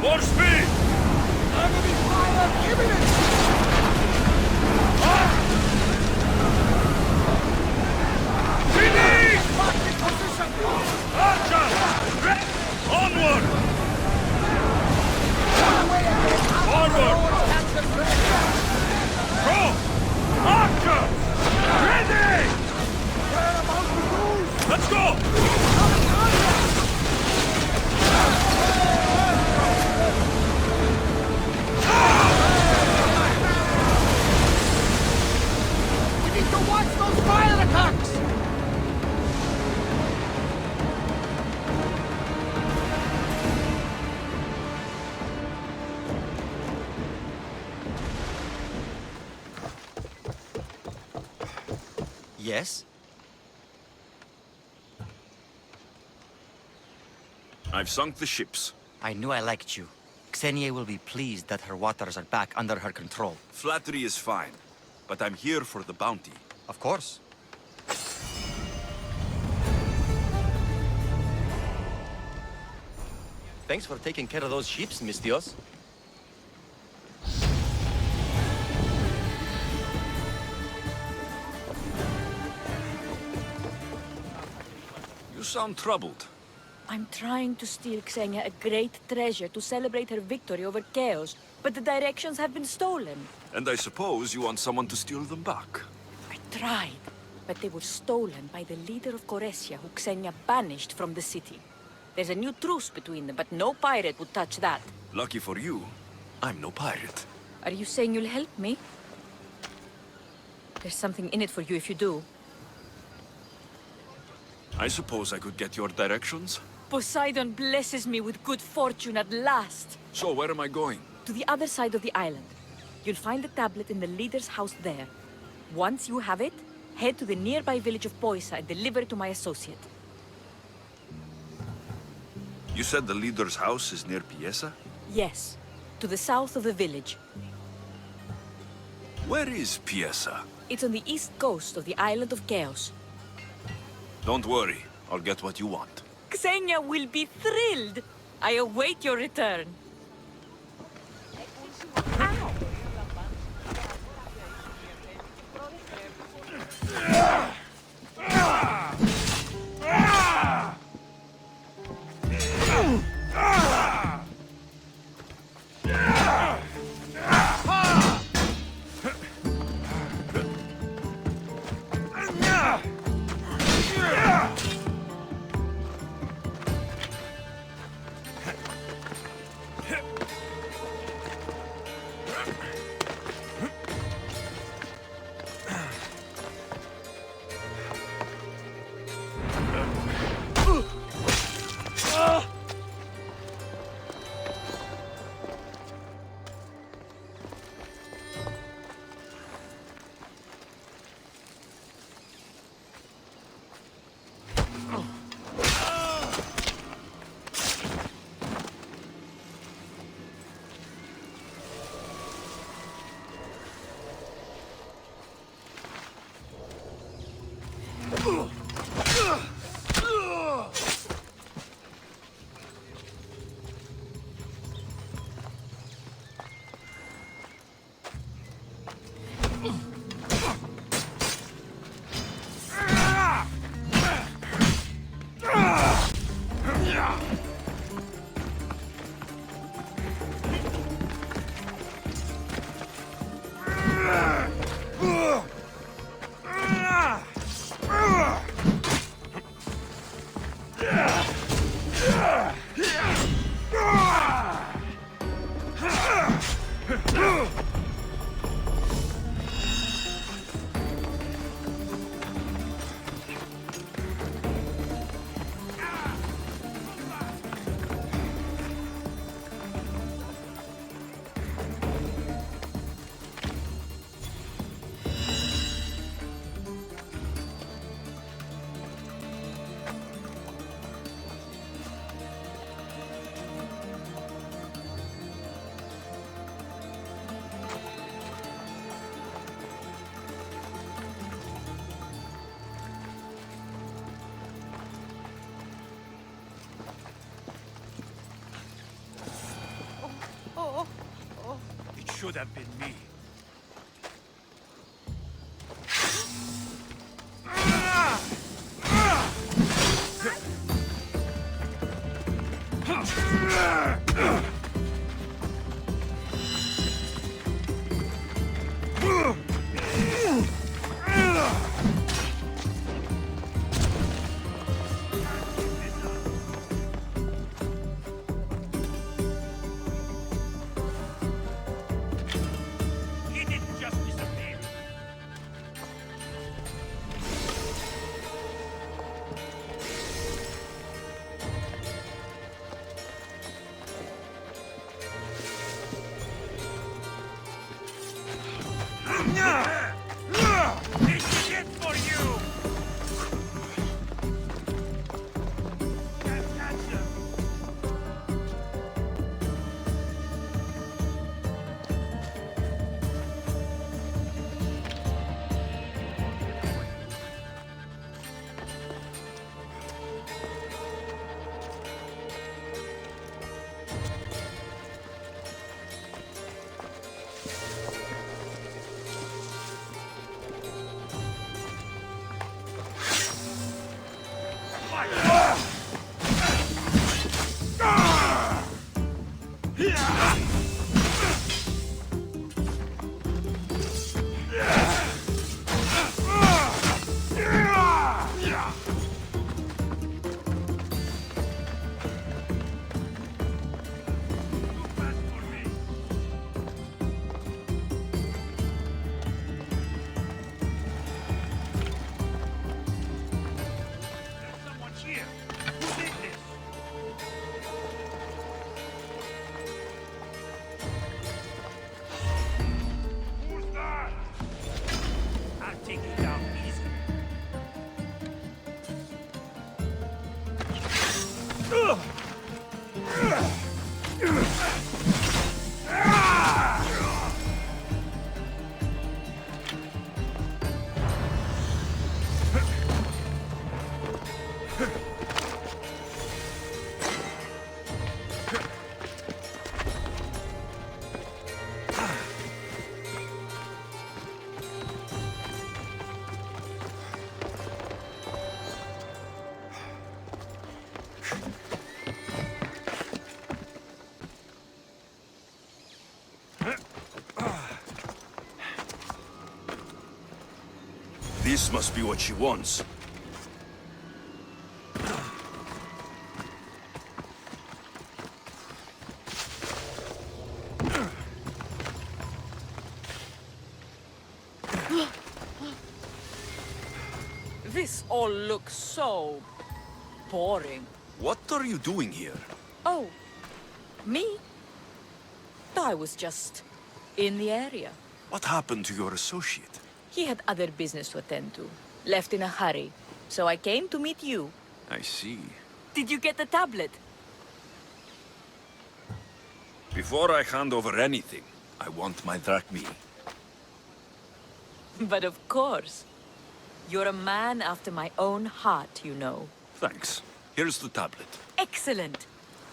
More speed! Enemy fire imminent! Finish! Mark the position! Archer! Onward! Forward! Go! Archer! Ready! We're about to lose! Let's go! We need to watch those fire attacks! Yes? I've sunk the ships. I knew I liked you. Xenia will be pleased that her waters are back under her control. Flattery is fine, but I'm here for the bounty. Of course. Thanks for taking care of those ships, Miss Dios. You sound troubled. I'm trying to steal Xenia a great treasure to celebrate her victory over Chaos, but the directions have been stolen. And I suppose you want someone to steal them back. I tried, but they were stolen by the leader of Koresia, who Xenia banished from the city. There's a new truce between them, but no pirate would touch that. Lucky for you, I'm no pirate. Are you saying you'll help me? There's something in it for you if you do. I suppose I could get your directions? Poseidon blesses me with good fortune at last. So where am I going? To the other side of the island. You'll find the tablet in the leader's house there. Once you have it, head to the nearby village of Poisa and deliver it to my associate. You said the leader's house is near Piesa? Yes, to the south of the village. Where is Piesa? It's on the east coast of the island of Chaos. Don't worry, I'll get what you want. Xenia will be thrilled! I await your return. should have been me. He didn't just disappear. This is it for you! Can't catch them. Someone's here. Who did this? Who's that? I'll take you down easy. This must be what she wants. This all looks so boring. What are you doing here? Oh, me? I was just in the area. What happened to your associate? He had other business to attend to. Left in a hurry. So I came to meet you. I see. Did you get the tablet? Before I hand over anything, I want my drachmi. But of course. You're a man after my own heart, you know. Thanks. Here's the tablet. Excellent.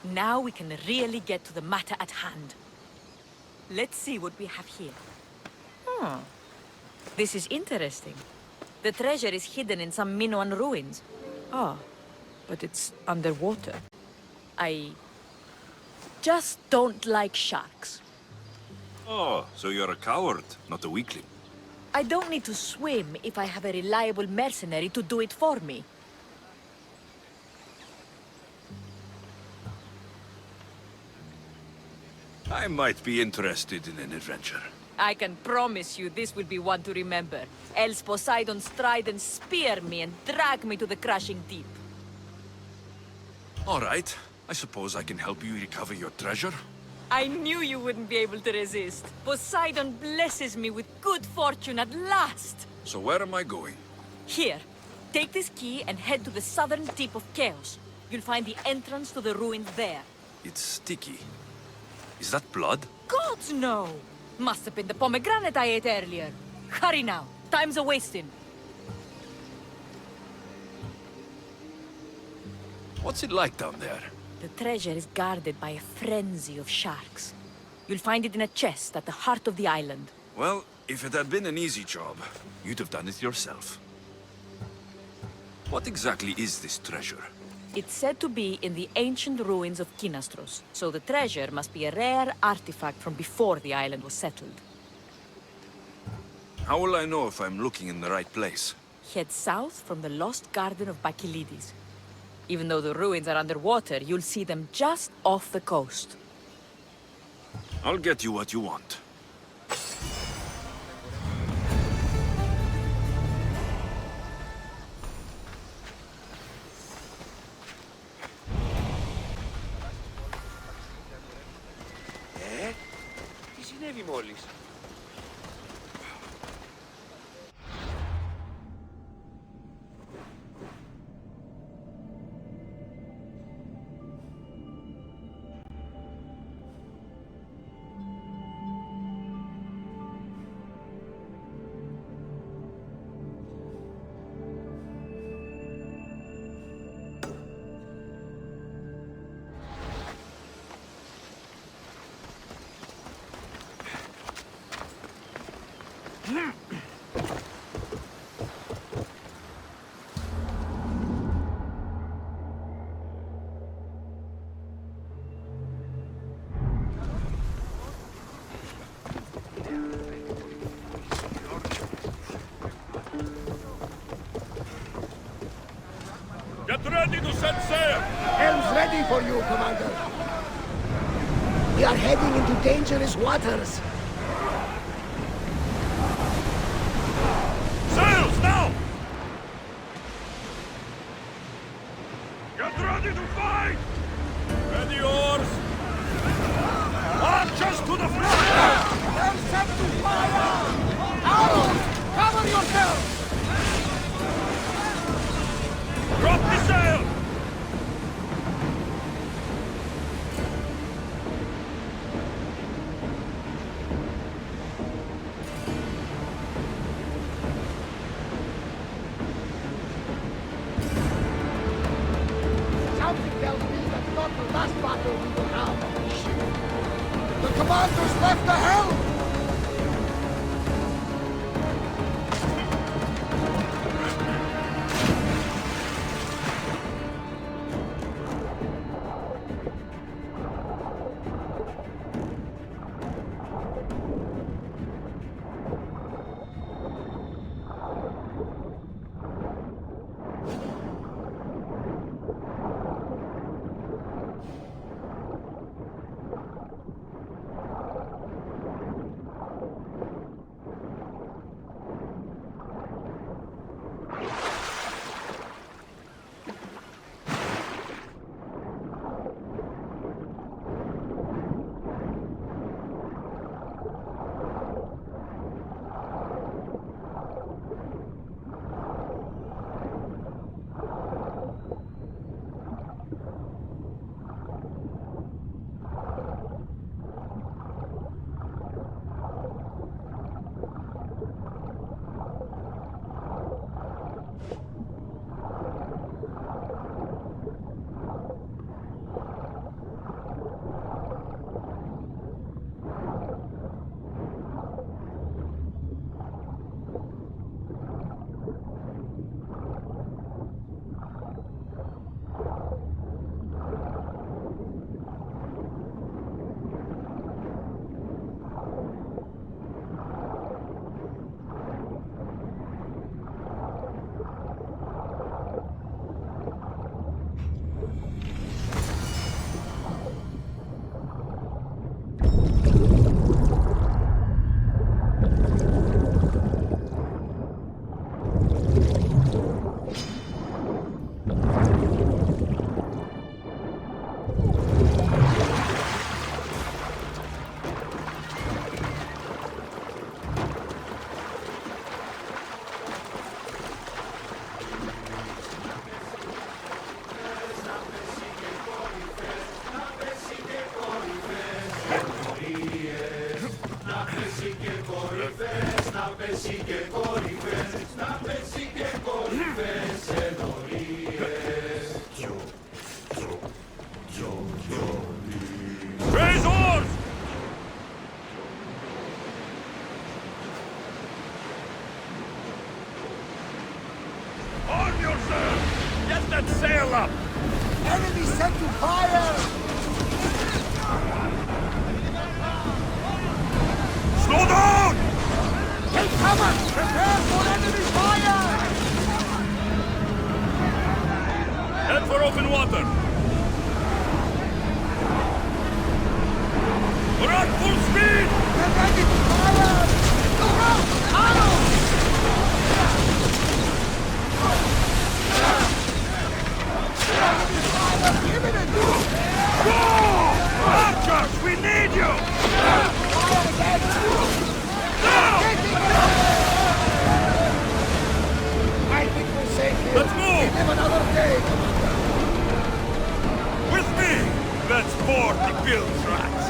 Now we can really get to the matter at hand. Let's see what we have here. This is interesting. The treasure is hidden in some Minoan ruins. But it's underwater. I just don't like sharks. Oh, so you're a coward, not a weakling. I don't need to swim if I have a reliable mercenary to do it for me. I might be interested in an adventure. I can promise you this will be one to remember. Else Poseidon's trident spear me and drag me to the crashing deep. All right. I suppose I can help you recover your treasure. I knew you wouldn't be able to resist. Poseidon blesses me with good fortune at last. So where am I going? Here, take this key and head to the southern tip of Chaos. You'll find the entrance to the ruins there. It's sticky. Is that blood? Gods, no! Must have been the pomegranate I ate earlier. Hurry now. Time's a-wasting. What's it like down there? The treasure is guarded by a frenzy of sharks. You'll find it in a chest at the heart of the island. Well, if it had been an easy job, you'd have done it yourself. What exactly is this treasure? It's said to be in the ancient ruins of Kinastros, so the treasure must be a rare artifact from before the island was settled. How will I know if I'm looking in the right place? Head south from the lost garden of Bakilides. Even though the ruins are underwater, you'll see them just off the coast. I'll get you what you want. Τι συνέβη μόλις? Get ready to set sail! Helm's ready for you, Commander. We are heading into dangerous waters. Sails now! Get ready to fight! Ready oars! Archers to the front! They're set to fire! Arrows! Cover yourself! Drop the sail! Something tells me that's not the last battle we will have on this ship. The commander's left the helm! Raise oars! Filth rats!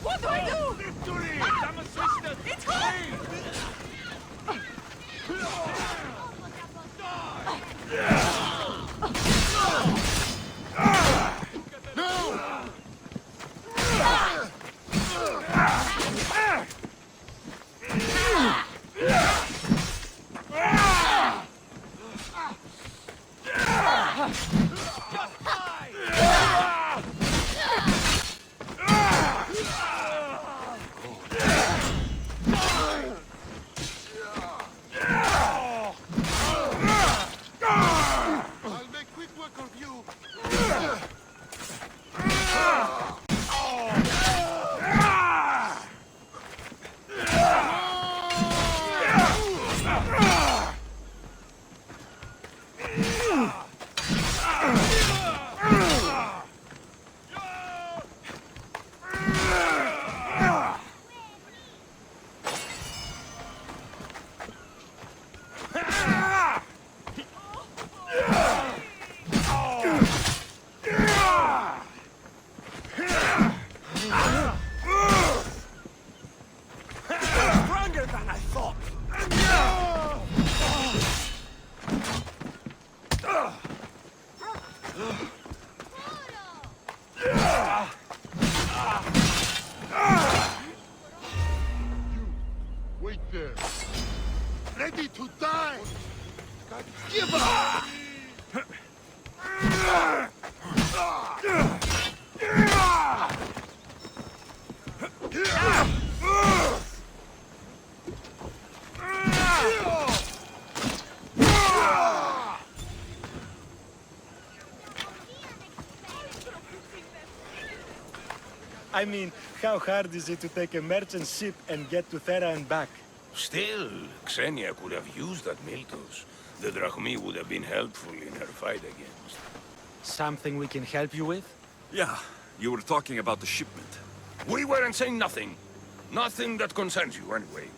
What do I do? Victory! Some assistance! It's hot! I'll make quick work of you! Stronger than I thought! Wait there. Ready to die! Give up! I mean, how hard is it to take a merchant ship and get to Thera and back? Still, Xenia could have used that Miltos. The Drachmi would have been helpful in her fight against. Something we can help you with? Yeah, you were talking about the shipment. We weren't saying nothing. Nothing that concerns you, anyway.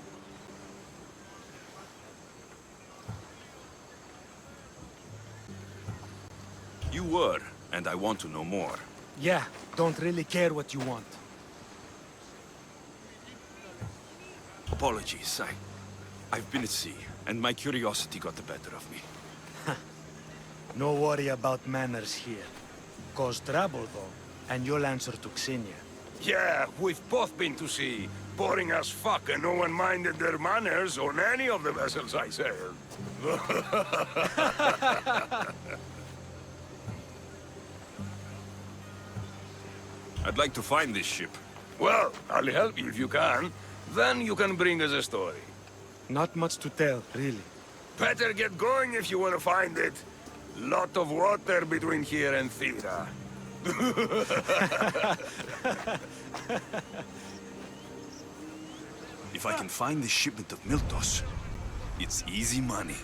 You were, and I want to know more. Yeah, don't really care what you want. Apologies, I've been at sea, and my curiosity got the better of me. No worry about manners here. Cause trouble, though, and you'll answer to Xenia. Yeah, we've both been to sea. Boring as fuck, and no one minded their manners on any of the vessels I sailed. I'd like to find this ship. Well, I'll help you if you can. Then you can bring us a story. Not much to tell, really. Better get going if you want to find it. Lot of water between here and Thera. If I can find this shipment of Miltos, it's easy money.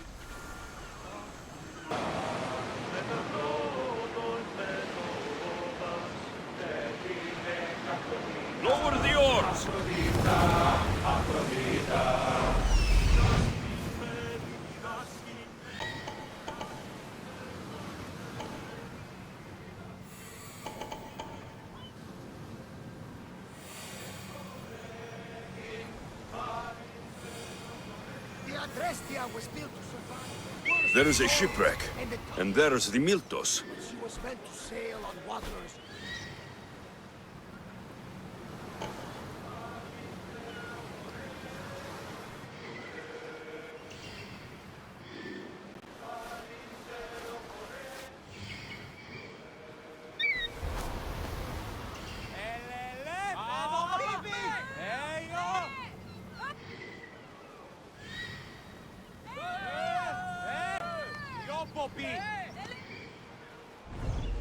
Lower the oars! Adrestia was built to survive. There is a shipwreck, and there's the Miltos. She was meant to sail on waters.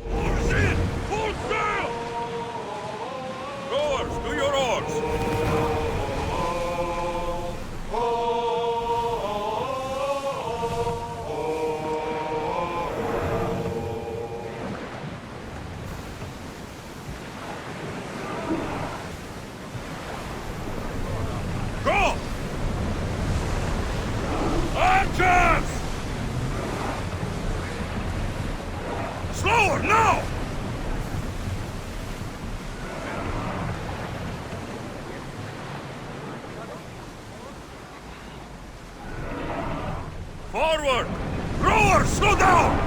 Oars in! Full sail! Rowers, to your oars! Go! Archers! Slower, now! Forward! Rower, slow down!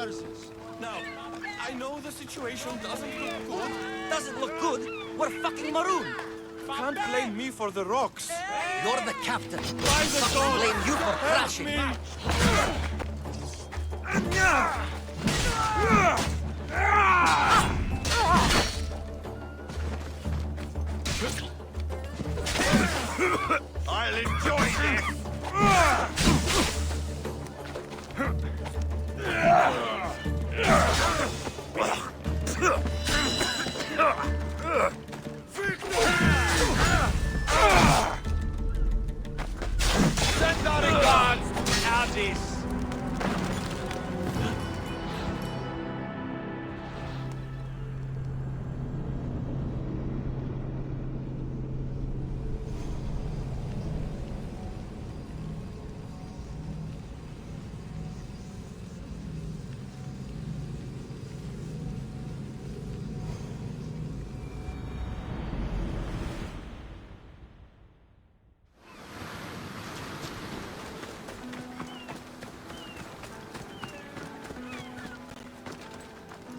Tarsus. Now, I know the situation doesn't look good. Doesn't look good? We're fucking marooned. Can't blame me for the rocks. You're the captain. By the God! Blame you for Help crashing. me! I'll enjoy this! Send our regards to ARTh.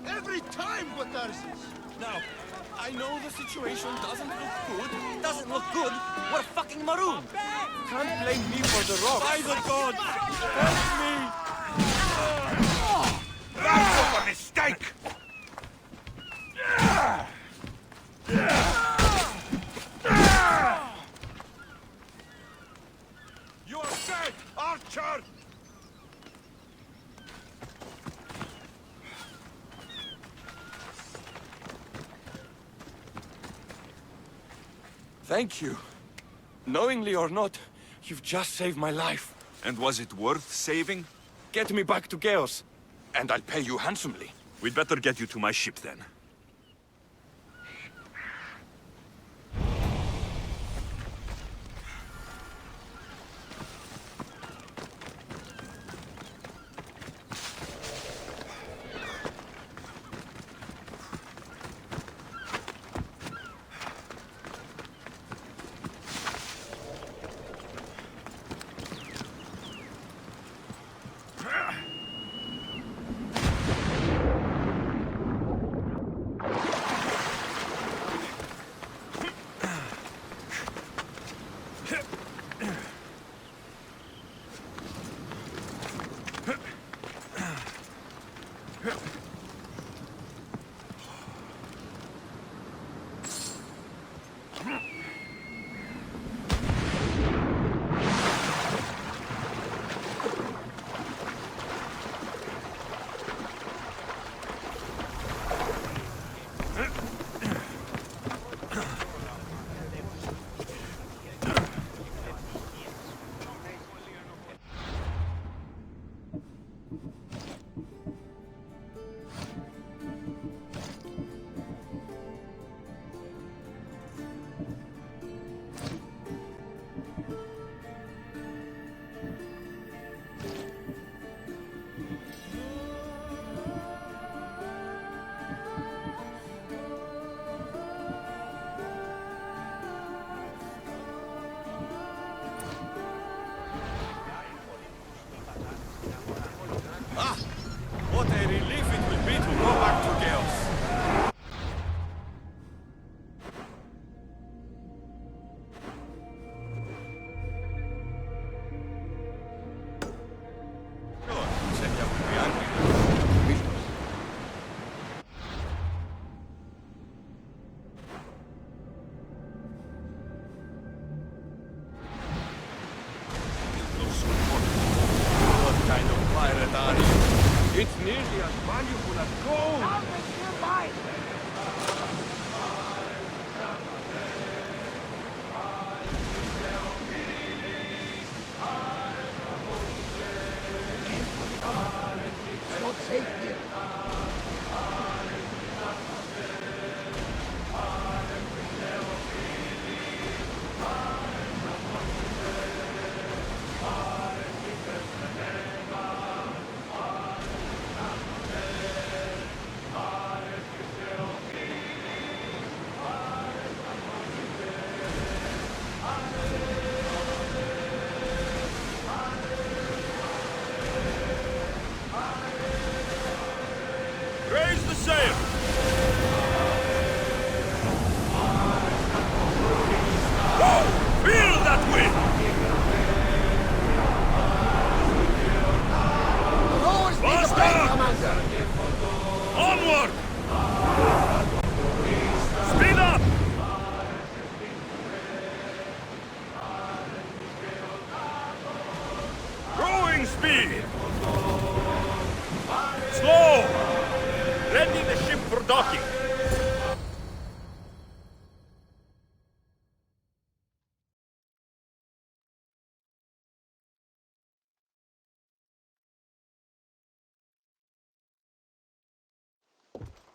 Every time, Tarsus. Now, I know the situation doesn't look good. Doesn't look good? We're fucking marooned. Can't blame me for the rocks. By the gods! Help me! That was a mistake! You are dead, Archer! Thank you. Knowingly or not, you've just saved my life. And was it worth saving? Get me back to Chaos, and I'll pay you handsomely. We'd better get you to my ship then.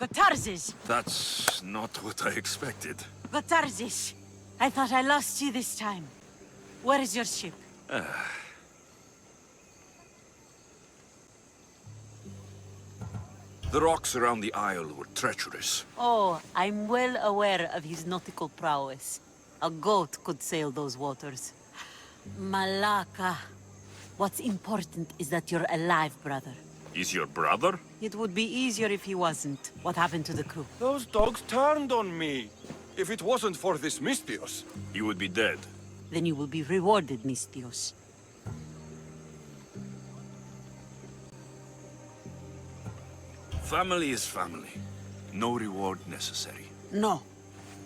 Gotarzes! That's not what I expected. Gotarzes! I thought I lost you this time. Where is your ship? The rocks around the isle were treacherous. Oh, I'm well aware of his nautical prowess. A goat could sail those waters. Malaka. What's important is that you're alive, brother. Is your brother? It would be easier if he wasn't. What happened to the crew? Those dogs turned on me. If it wasn't for this Mystios, You would be dead. Then you will be rewarded, Mystios. Family is family. No reward necessary. No.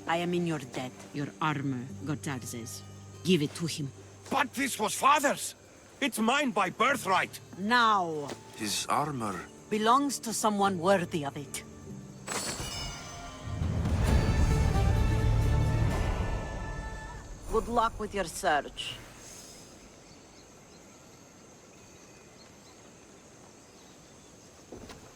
I am in your debt. Your armor, Gotarzes. Give it to him. But this was father's. It's mine by birthright. Now. His armor... Belongs to someone worthy of it. Good luck with your search.